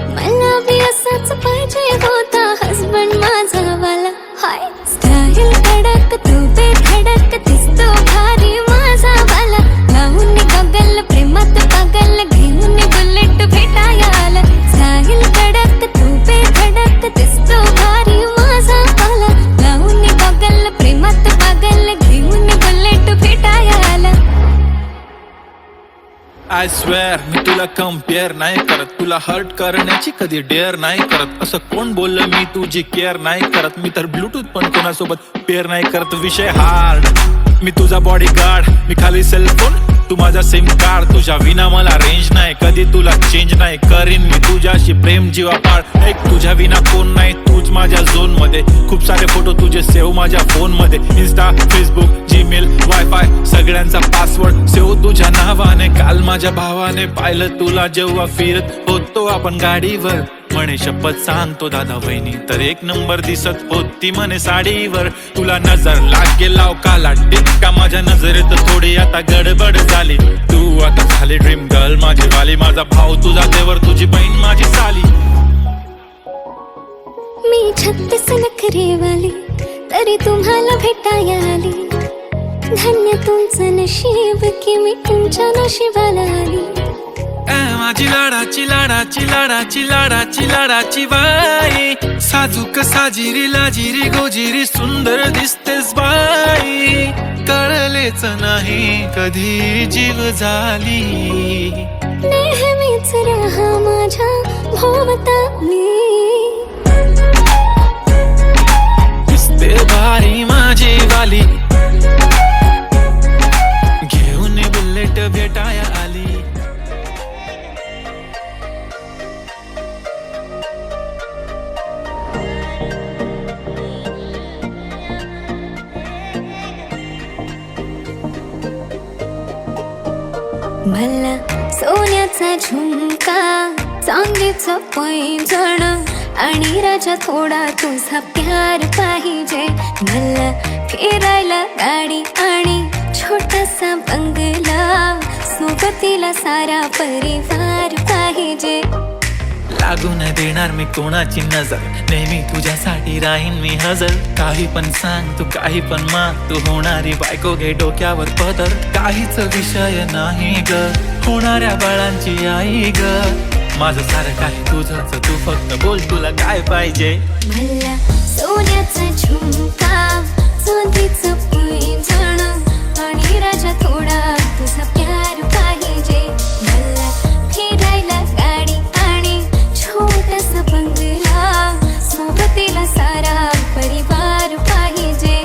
मला बी असाच पाहिजे होता हसबंड माझा वाला हाय स्टाईल कडक तू बेधडक दिसतो भारी माझा वाला लावून गगल प्रेमात पागल घेऊन बुलेट भेटाया आला स्टाईल कडक तू बेधडक दिसतो भारी प्रेमात पागल घेऊन बुलेट भेटाया आला आय स्वेअर मी तुला कम्पेअर नाही करत तुला हर्ट करण्याची कधी डेअर नाही करत असं कोण बोललं मी तुझी केअर नाही करत मी तर ब्लूटूथ पण कोणासोबत पेअर नाही करत विषय हार्ड मी तुझा बॉडी गार्ड मी खाली सेलफोन तू माझा सिम कार्ड तुझ्या विना मला रेंज नाही कधी तुला चेंज नाही करीन मी तुझ्याशी प्रेम जीवापाड एक तुझ्या विना कोण नाही तूच माझ्या झोन मध्ये खूप सारे फोटो तुझे सेव्ह माझ्या फोन मध्ये इंस्टा फेसबुक जीमेल वायफाय सगळ्यांचा पासवर्ड सेव्ह तुझ्या नावाने काल माझ्या भावाने पाहिलं तुला जेव्हा फिरत होतो आपण गाडीवर म्हणे शपथ सांगतो दादा वहिनी तर एक नंबर दिसत होती म्हणे साडीवर. तुला नजर लागे लाव काला टिक्का माझ्या नजरेत थोडी आता गडबड झाली. तू आता झाली ड्रीम गर्ल माझी वाली. माझा भाऊ तुझा देवर तुझी बहीण माझी साली. मी 36 नखरेवाली तरी तुम्हाला भेटाया आली. धन्य तुमचं नशीब की मी तुमच्या नशिबाला आली. माझी लाडाची लाडाची लाडाची लाडाची लाडाची बाई. साजूक साजिरी लाजिरी गोजिरी सुंदर दिसतेस बाई. कळलेच नाही कधी जीव झाली. नेहमीच राहा माझ्या भोवताली. दिसते भारी माझी वाली. घेऊन बुलेट भेटाया आली. मला सोन्याचा झुमका चांदीचं पैंजण आणि राजा थोडा तुझा प्यार पाहिजे. मला फिरायला गाडी आणि छोटासा बंगला. सोबतीला सारा परिवार पाहिजे. लागू न देणार मी कोणाची नजर. नेहमी तुझ्यासाठी राहीन मी हजर. काही पण सांग तू काही पण माग. तू होणारी बायको घे डोक्यावर पदर. काहीच विषय नाही ग होणाऱ्या बाळांची आई ग. माझं सारं काही तुझंच तू फक्त बोल तुला काय पाहिजे. मला सोन्याचा झुमका चांदीचं पैंजण आणि राजा थोडा तुझा प्यार पाहिजे. मला फिरायला गाडी आणि छोटासा बंगला. सोबतीला सारा परिवार पाहिजे.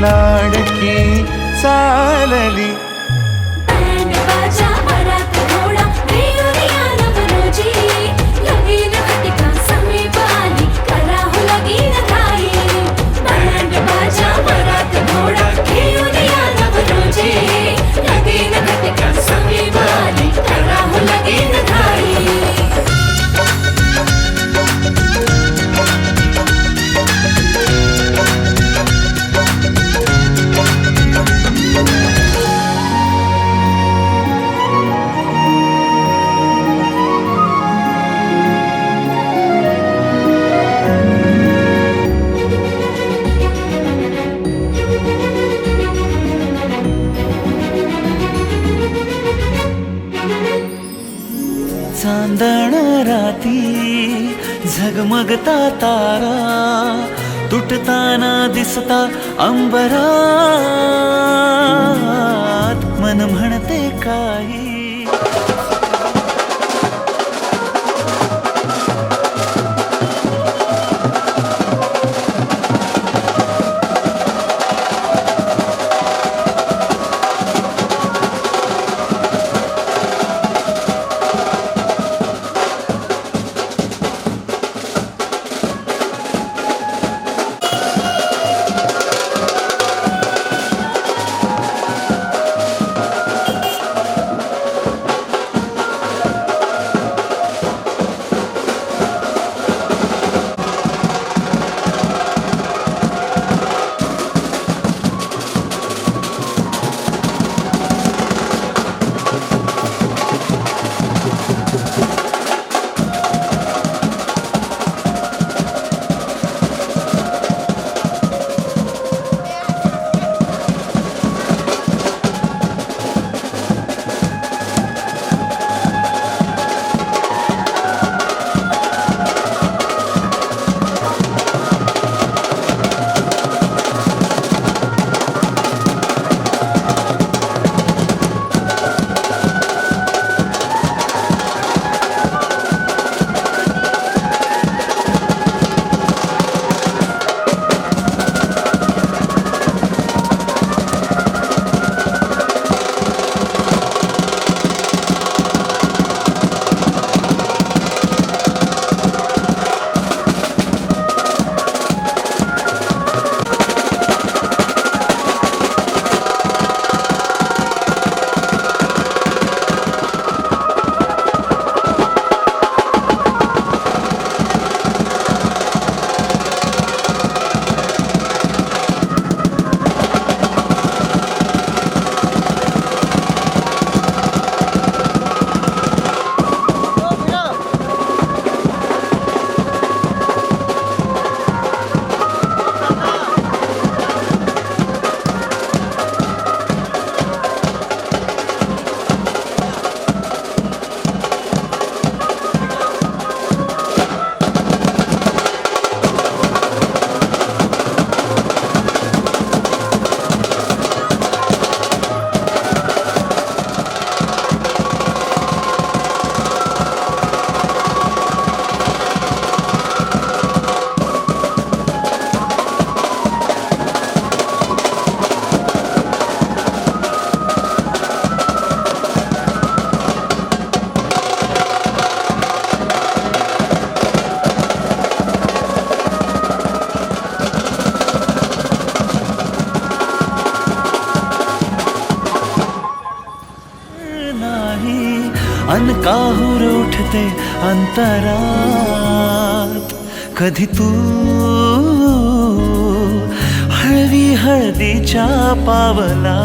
लाडकी चालली. बँड बाजा वरात घोडा रेवरिया नवरोजी लगीन घटिका समीप आली करा हो लगीन घाई. बँड बाजा वरात घोडा रेवरिया नवरोजी लगीन घटिका समीप आली करा हो लगीन घाई. चांदण राती झगमगता तारा तुटताना दिसता अंबरात. मन म्हणते काही अनकाहूर उठते अंतरात. कधी तू हळवी हळदीच्या पावला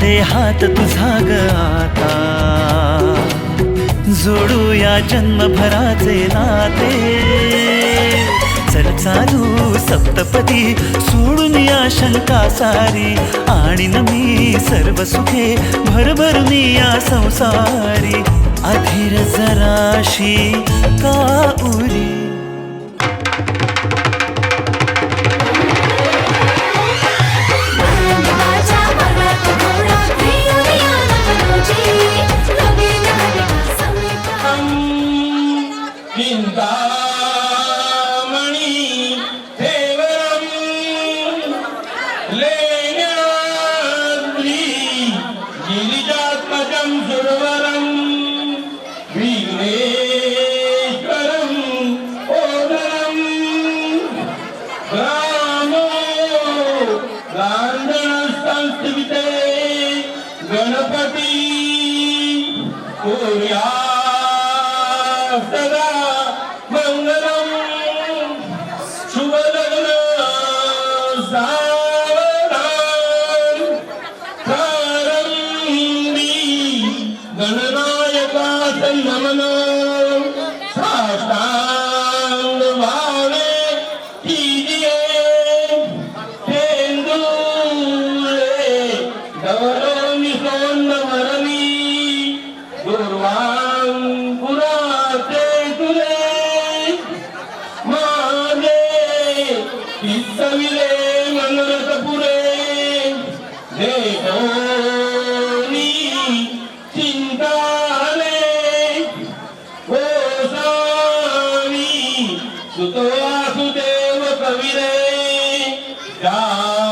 दे हात तुझा ग आता, जोडूया जन्मभराचे नाते. चल चालू सप्तपदी, सोडून या शंका सारी, आणीन मी सर्व सुखे भरभरून या संसारी. अधीर जराशी का उरी, माझ्या मनात घोडा घेऊन या नवरोजी, नवीन घटका सविता. चिंतामणी देवरं लेण्याद्री, गिरिजात्मजं सुरवरं विघ्नेश्वरं ओदरं. रामो गांधणस्थंस्थिते गणपती कुर्या सदा मंगलम. शुभ लग्न सावधान, प्रारंभी गणनायकास नमन. साष्टांग भावे कीजिए, तेंदुले डवरोनी सोन्नवरनी, दुर्वांकुराचे तुले माझे पिसविले मनरथ पुरे. देखोनी चिंताले गोसावी, सुत वासुदेव कविरे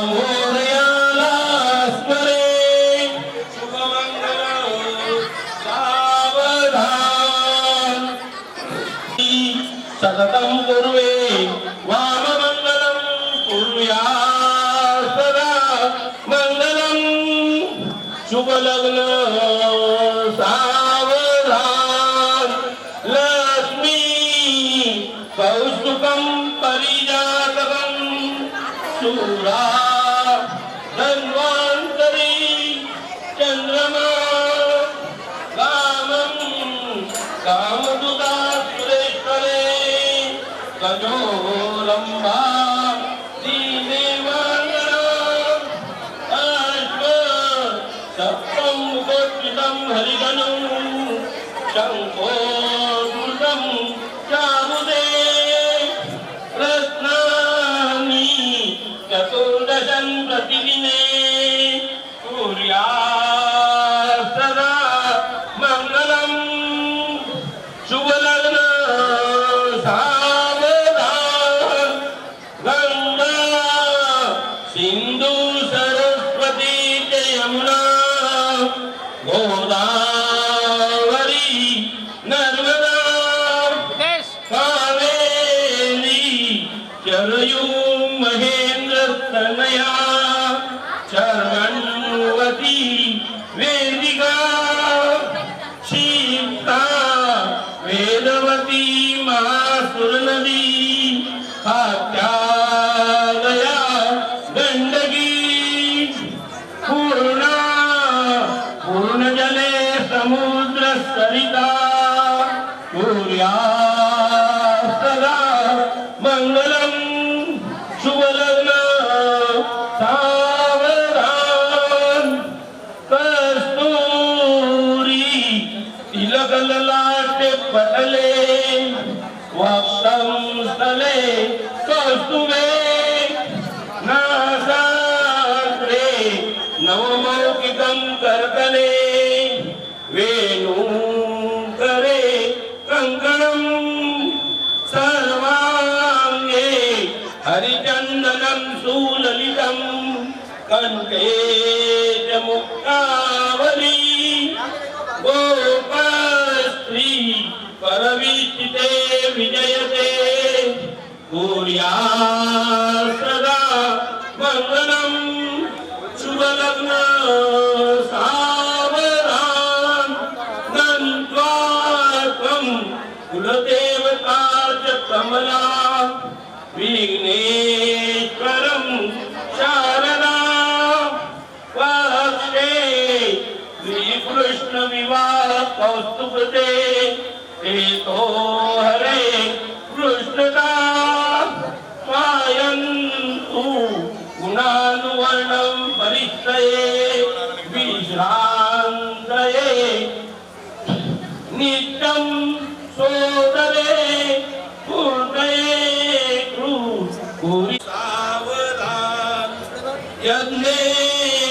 मोरयाला स्मरे. शुभमंगल सावधान, सततं कुर्वे वाममंगलं, कुर्या सदा मंगलं. शुभ लग्न सावधान, लक्ष्मी कौस्तुकं परिजातकं. शूरा धन्वन्तरी चन्द्रमा, कामं कामदुदा सुरेश्वरे. कजोरम्भा दीनेवाङ्गना, अश्व सप्तं मुखोत्थितं हरिगणं. शङ्खोद्धृतं चारुदे, रत्नानि चतुर्दशं प्रतिदिने. कुर्या सदा मंगलम. शुभ लग्न सावधान, गंगा सिंधू सरस्वती च यमुना, गोदावरी नर्मदा, कावेरी चरयू महेंद्र तनया. शर्वण्वती वेदिका, क्षिप्ता वेदवती महासुरनदी. कात्यालया गंडकी, पूर्णा पूर्णजले समुद्र सरिता. कुर्या सदा मंगलम. शुभ लग्न सावधान, कस्तूरी तिलक ललाटे पटले. वक्तं स्थले कौस्तुभे, नासाग्रे नवमौखिकं कर्कले. वेणुकरे कङ्कणं, सर्वाङ्गे हरिचन्दनं सुललितं. कण्ठे च मुक्तावली, गोपस्त्री परवीक्षिते विजयते. कुर्या सदा मंगलम. शुभ लग्न सावधान, गन्त्वा त्वं कुलदेवता च कमला. विघ्नेश्वरं शारदा, पक्षे कृष्ण विवाह कौस्तुभ दे ते तो हरे कृष्णदास मायन्तु गुणानुवर्णं परिचये विश्रान्तये नित्यं सोदरे पूर्णये कुरु सावधान यज्ञे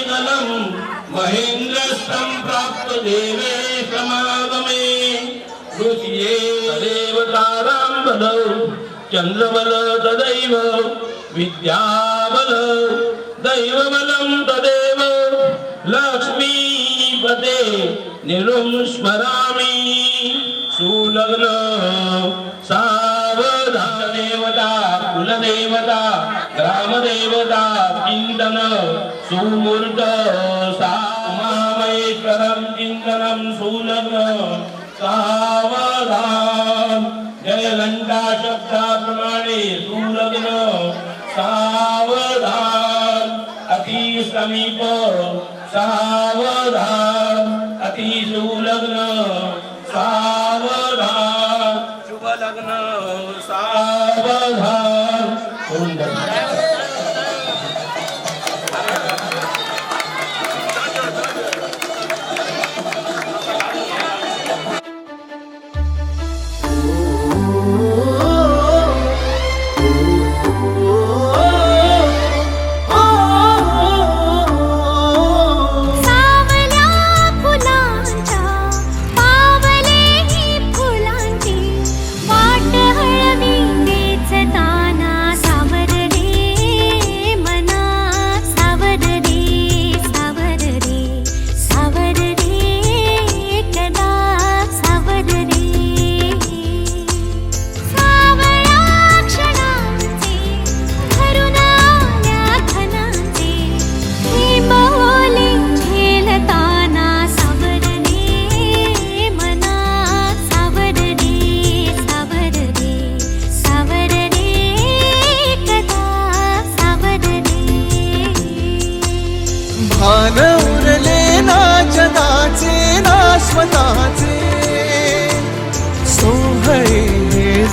नलं महेन्द्रस्तं प्राप्त देवे समागमे ऋषिये देवतारां बलौ चन्द्रबल तदैव विद्याबल दैवबलं तदेव लक्ष्मीपते निरुंस्मरामि सुलग्न सावधान देवता कुलदेवता ग्रामदेवता चिन्तन सुमूर्त सामहेश्वरं चिन्तनं सुलग्न सावधान जय घंटा शब्दाप्रमाणे सुलग्न सावधान अति समीप सावधान अति सुलग्न सावधान शुभ लग्न सावधान भान उरले ना जगाचे ना स्वतःचे सोहळे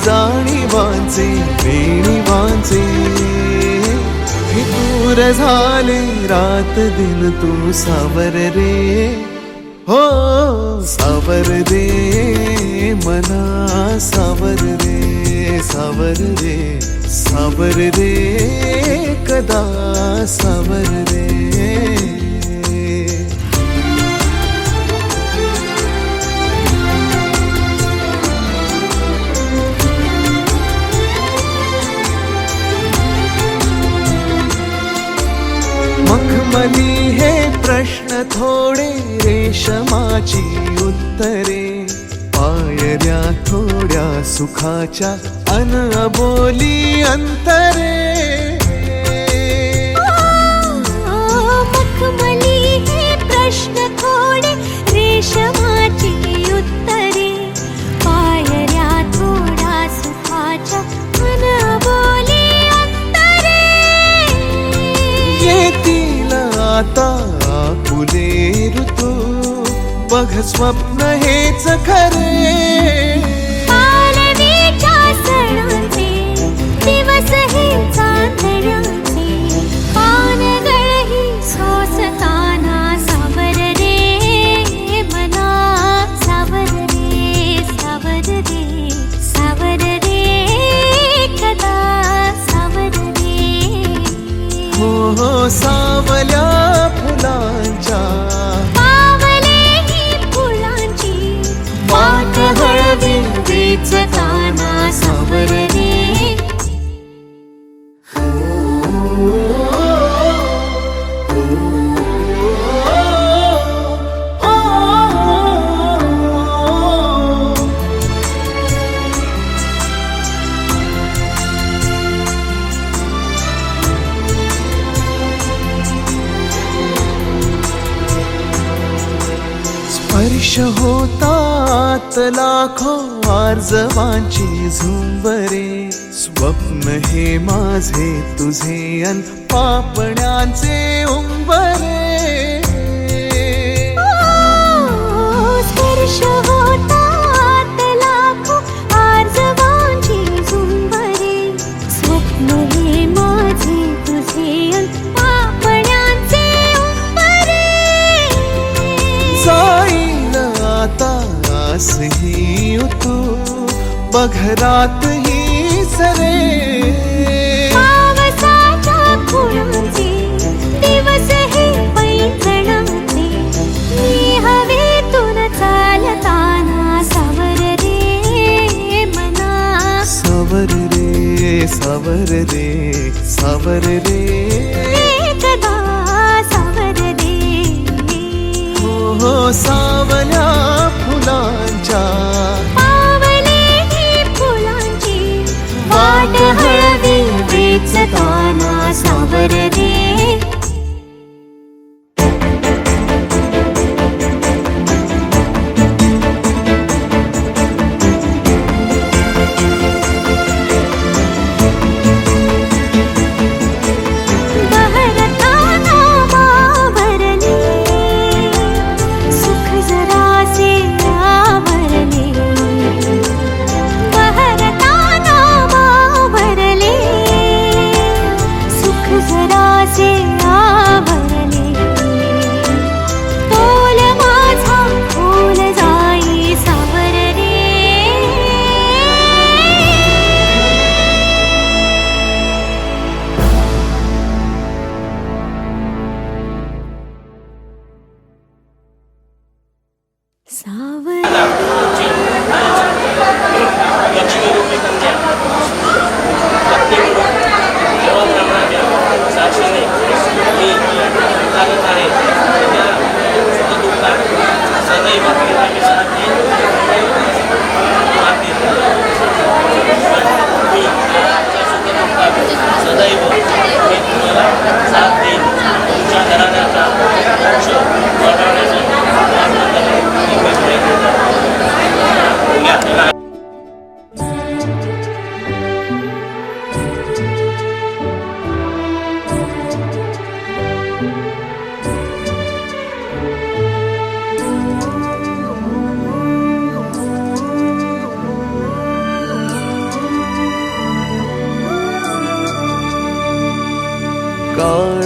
जाणीवांचे बेणीवांचे फितूर झाले रात दिन तू सावर रे हो सावर रे मना सावर रे सावर रे सावर रे कदा सावर रे मखमली हे प्रश्न थोडे रेशमाची उत्तरे पायऱ्या थोड्या सुखाच्या अनबोली अंतरे मखमली हे प्रश्न थोडे रेशमाची उत्तरे पायऱ्या थोड्या सुखाच्या अनबोली अंतरे येतील आता फुले ऋतू बघ स्वप्न हेच खरे पालवीच्या सणाचे दिवस हे चांदण्याचे पानगळही सोसताना सावर रे मना सावर रे सावर रे सावर रे कदा सावर रे हो हो सावल्या फुलांच्या वाट हळवी वेचताना सावर रे स्पर्श होतात लाखो आर्जवांची झुंबरे स्वप्न हे माझे तुझे अन पापण्यांचे उंबरे ही तू बघरात ही सरे पावसाच्या फुलांचे दिवस हे पैंजणाचे मी हवेतून चालताना सावर रे मना सावर रे सावर रे सावर रे एकदा सावर रे हो सावल्या फुलांच्या पावले फुलांची वाट हळवी वेचताना सावर रे बहरताना मावरले सुख जरासे आवरले बहरताना मावरले सुख जरासे आवरले तोल माझा खोल जाई सावर रे सावर सदैव मी तुम्हाला साथ देईन तुमच्या घराण्याचा वंश वाढवण्यासाठी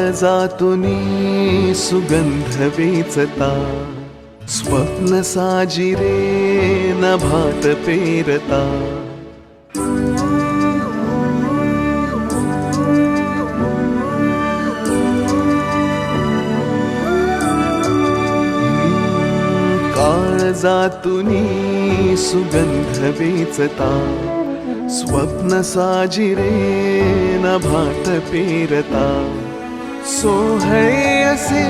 काळजातुनी सुगंध वेचता स्वप्न साजिरे नभात पेरता काळजातुनी सुगंध वेचता स्वप्न साजिरे नभात पेरता सोहळे असे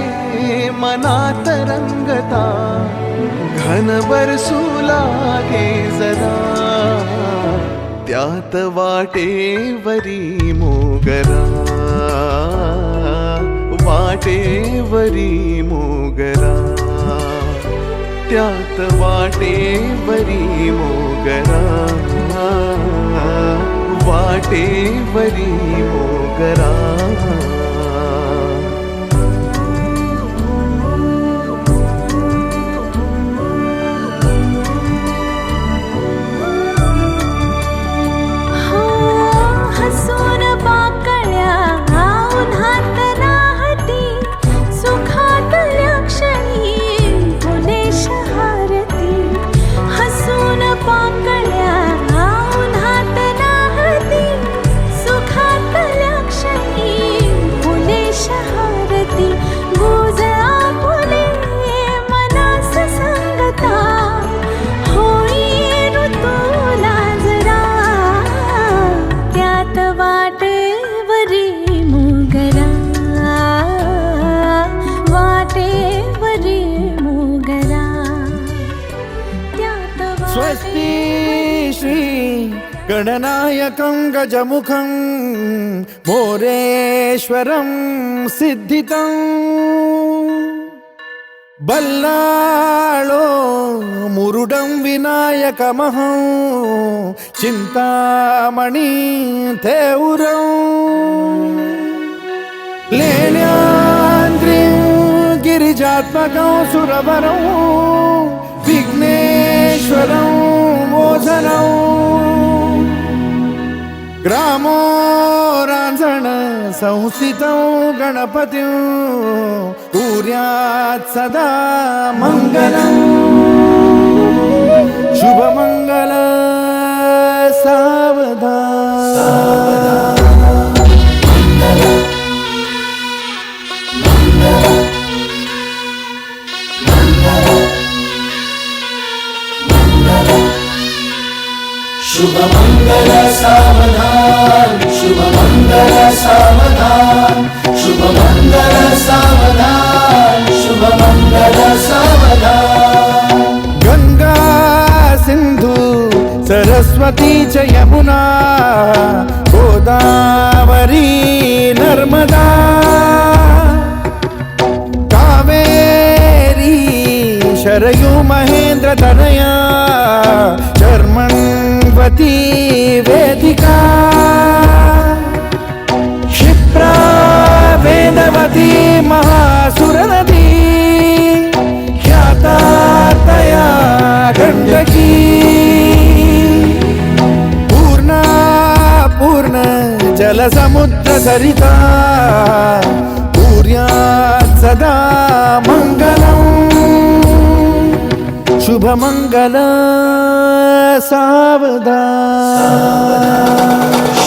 मनात रंगता घन बरसू लागे जरा त्यात वाटेवरी मोगरा वाटेवरी मोगरा त्यात वाटेवरी मोगरा वाटेवरी मोगरा हसून बाकळ्या उन्हात राहती सुखातल्या क्षणी फुले शहारती हसून बाकळ्या उन्हात राहती सुखातल्या क्षणी फुले शहारती गुज आपुले मनास संगता होई ऋतूला जरा त्यात वाटेवरी मोगरा वाटेवरी मोगरा त्यात स्वस्ति श्री गणनायकं गजमुखं मोरेश्वरं सिद्धितं बल्लाळो मुरुडं विनायकमहं चिन्तामणि थेउरं लेण्याद्रिं गिरिजात्मकं सुरवरं विघ्नेश्वरं मोझनं ग्रामो रांझण संस्थितं गणपतिं कुर्यात् सदा मङ्गलम् शुभमंगल सावधान शुभमंगल सावधान शुभमंगल सावधान शुभमंगल सावधान गंगा सिंधू सरस्वती च यमुना गोदावरी नर्मदा कावेरी शरयू महेंद्र तनया शर्मण्वती वेदिका क्षिप्रा वेदवती महासुरनदी ख्याता तया गण्डकी पूर्णा पूर्ण जलसमुद्र सरिता पूर्यात् सदा मङ्गलम् शुभमंगल सावधान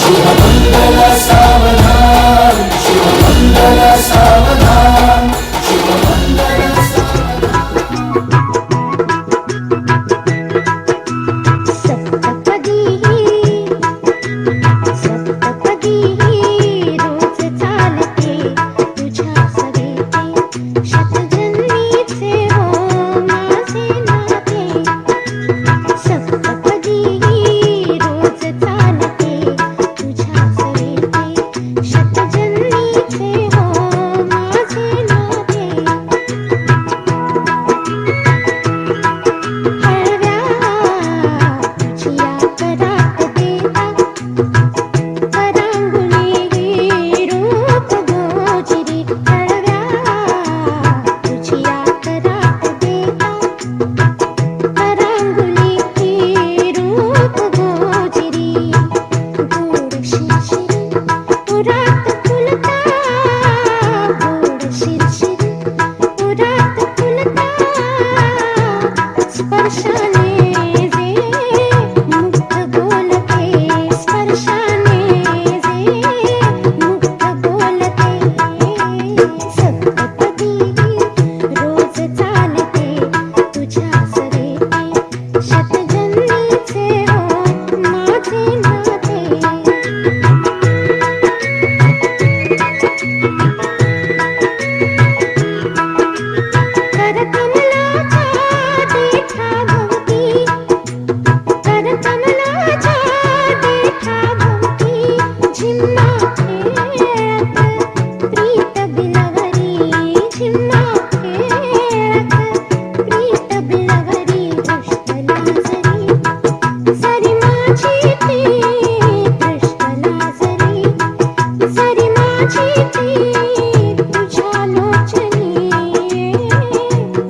शुभमंगल सावधान शुभमंगल सावधान शुभमंगल सप्तपदी रोज चालते तुझ्या सवेते शतजन्मीचे हो माझे नाते सप्तपदी रोज चालते तुझ्या सवेते शतजन्मीचे हो माझे नाते हळव्या तुझिया करात देता करांगुली रूप गोजिरी हळव्या तुझिया करात देता करांगुली रूप गोजिरी गोड शिरशिरी उरात फुलता गोड शिरशिरी उरात फुलता स्पर्शाने जे मुक्त बोलते स्पर्शाने जे मुक्त बोलते सप्तपदी रोज चालते तुझ्या सवेते शतजन्मीचे हो माझे नाते करकमलाच्या देठाभोवती करकमलाच्या देठाभोवती झिम्मा खेळत प्रीत बिलवरी झिम्मा खेळत प्रीत बिलवरी दृष्टला जरी माझी ती दृष्टला जरी माझी ती तुझ्या लोचनी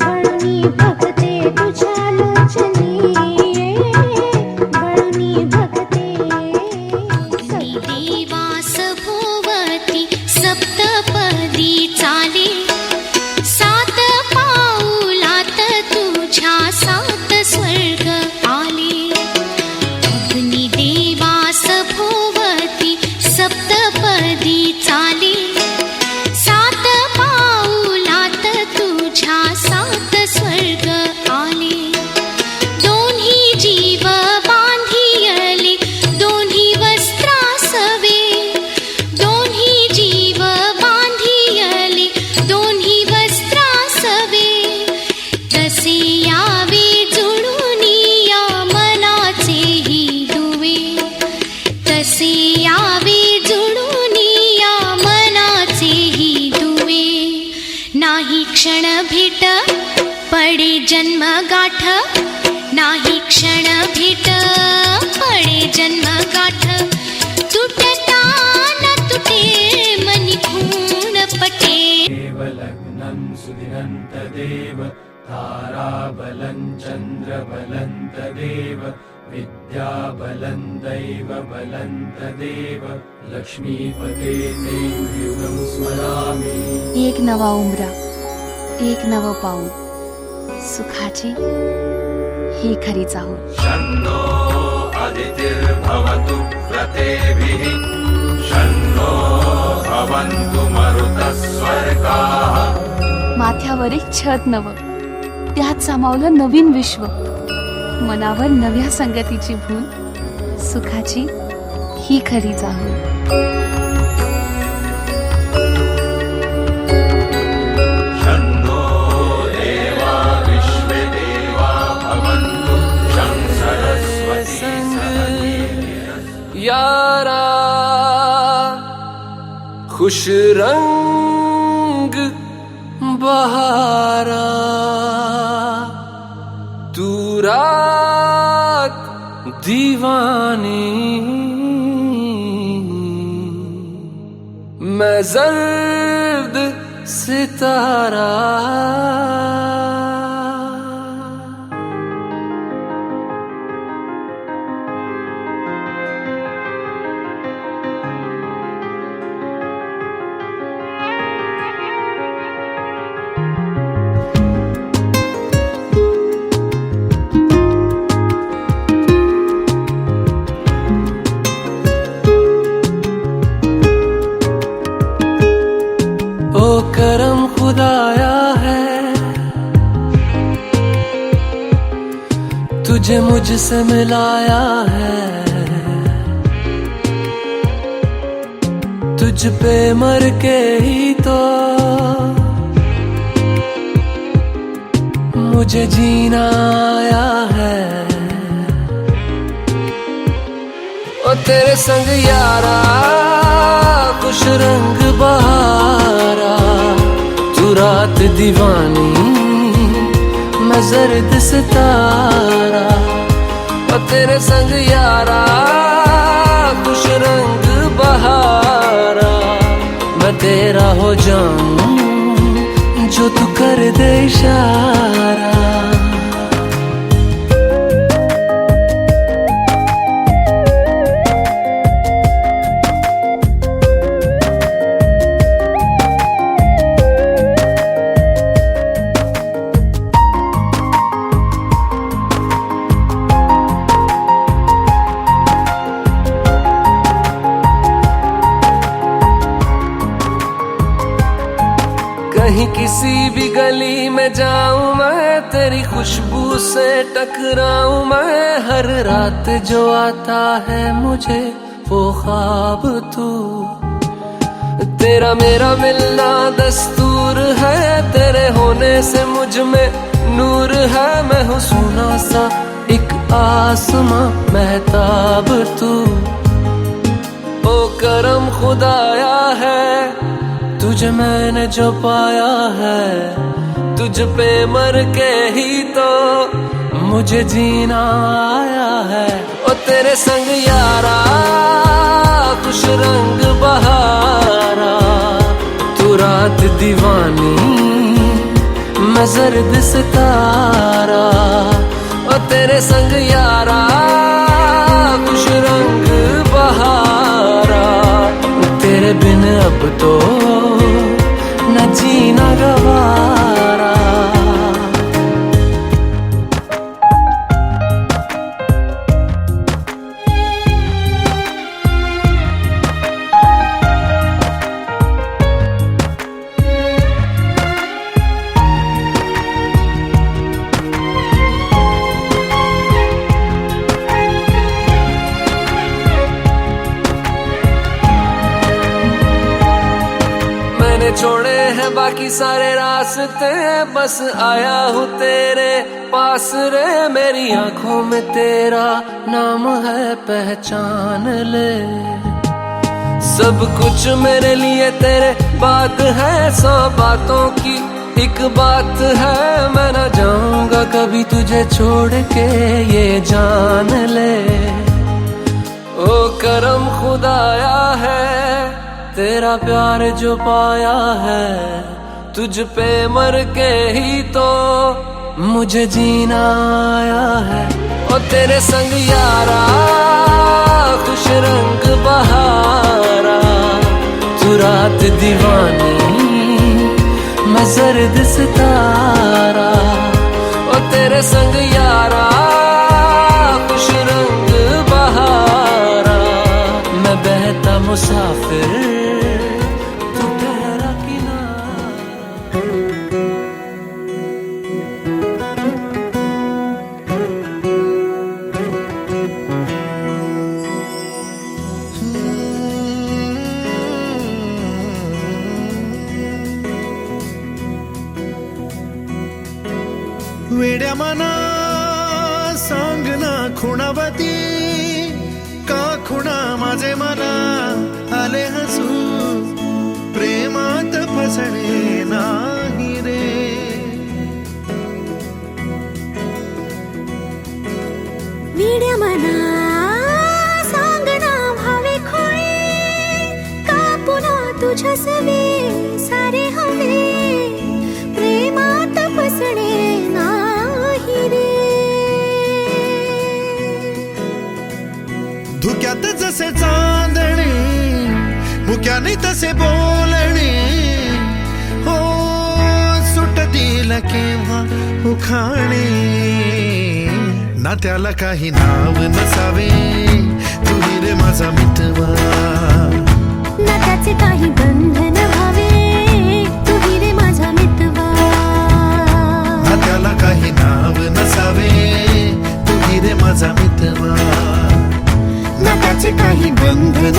बळुनी भगते तुझ्या लोचनी बळुनी भगते देवास भोवती सप्तपदी चाले सात पाऊलात तुझ्या सात स्वर्ग आले अग्नी देवास भोवती सप्तपदी चाले सात पाऊलात तुझ्या सात स्वर्ग आले दोन्ही जीव बांधियले दोन्ही वस्त्रासवे दोन्ही जीव बांधियले दोन्ही वस्त्रासवे तसे यावे जुळून या मनाचेही दुवे तसे यावे जुळून या मनाचेही दुवे नाही क्षण भेट पडे जन्म गाठ नाही क्षण भेट पडे जन्म गाठ तुटता न तुटे मनी खूण पटे लग्नं सुदिनंत देव ताराबलं चंद्रबलं तदेव विद्याबलं दैवबलं तदेव लक्ष्मीपते ते युगं स्मरामि एक नवा उमरा एक नवं पाऊल सुखाची ही खरी चाहूल शन्नो अदितिर्भवतु व्रतेभिः शन्नो भवन्तु मरुतस्वर्गाः माथ्यावर एक छत नवं त्यात सामावलं नवीन विश्व मनावर नव्या संगतीची भूल सुखाची ही खरी चाहूल. शन्नो देवा विश्वे देवा भवन्तु शं सरस्वती यारा खुश रंग बहारा तू रात दीवानी मैं जर्द सितारा. ओ करम खुदाया है तुझे मुझसे मिलाया है. तुझ पे मर के ही तो मुझे जीना आया है. ओ तेरे संग यारा खुश रंग बहारा तू रात दीवानी मैं जर्द सितारा. ओ तेरे संग यारा खुश रंग बहारा मैं तेरा हो जाऊं जो तू कर दे इशारा. कहीं किसी भी गली में जाऊं मैं तेरी खुशबू से टकराऊं मैं. हर रात जो आता है मुझे वो ख्वाब तू तेरा मेरा मिलना दस्तूर है. तेरे होने से मुझ में नूर है. मैं हूँ सोना सा एक आसमां महताब तू. ओ करम खुदाया है तुझे मैंने जो पाया है. तुझ पे मर के ही तो मुझे जीना आया है. ओ तेरे संग यारा खुश रंग बहारा तू रात दीवानी मैं जर्द सितारा. ओ तेरे संग यारा खुश रंग बहारा तेरे बिन अब तो न जीना गवारा. छोड़े हैं बाकी सारे रास्ते बस आया हूँ तेरे पास रे. मेरी आंखों में तेरा नाम है पहचान ले. सब कुछ मेरे लिए तेरे बात है. 100 बातों की एक बात है. मैं ना जाऊंगा कभी तुझे छोड़ के ये जान ले. ओ करम खुदाया है तेरा प्यार जो पाया है. तुझ पे मर के ही तो मुझे जीना आया है. ओ तेरे संग यारा खुश रंग बहारा तू रात दीवानी मैं जर्द सितारा. ओ तेरे संग यारा खुश रंग बहारा मैं बहता मुसाफिर तू ठहरा किनारा. सांग ना खुणावती का खुणा माझे मना आले हसू प्रेमात फसणे नाही रे विड्या मना सांगना भावे खोळे का पुन्हा तुझ्या सवे सारे हवे प्रेमात फसणे नाही रे धुक्यात जसे चांदणे मुक्याने तसे बोलणे हो सुटतील केव्हा उखाणे ना त्याला काही नाव नसावे तुही रे माझा मितवा ना त्याचे काही बंधन व्हावे तुही रे माझा मितवा ना त्याला काही नाव नसावे तुही रे माझा मितवा ना त्याचे काही बंधन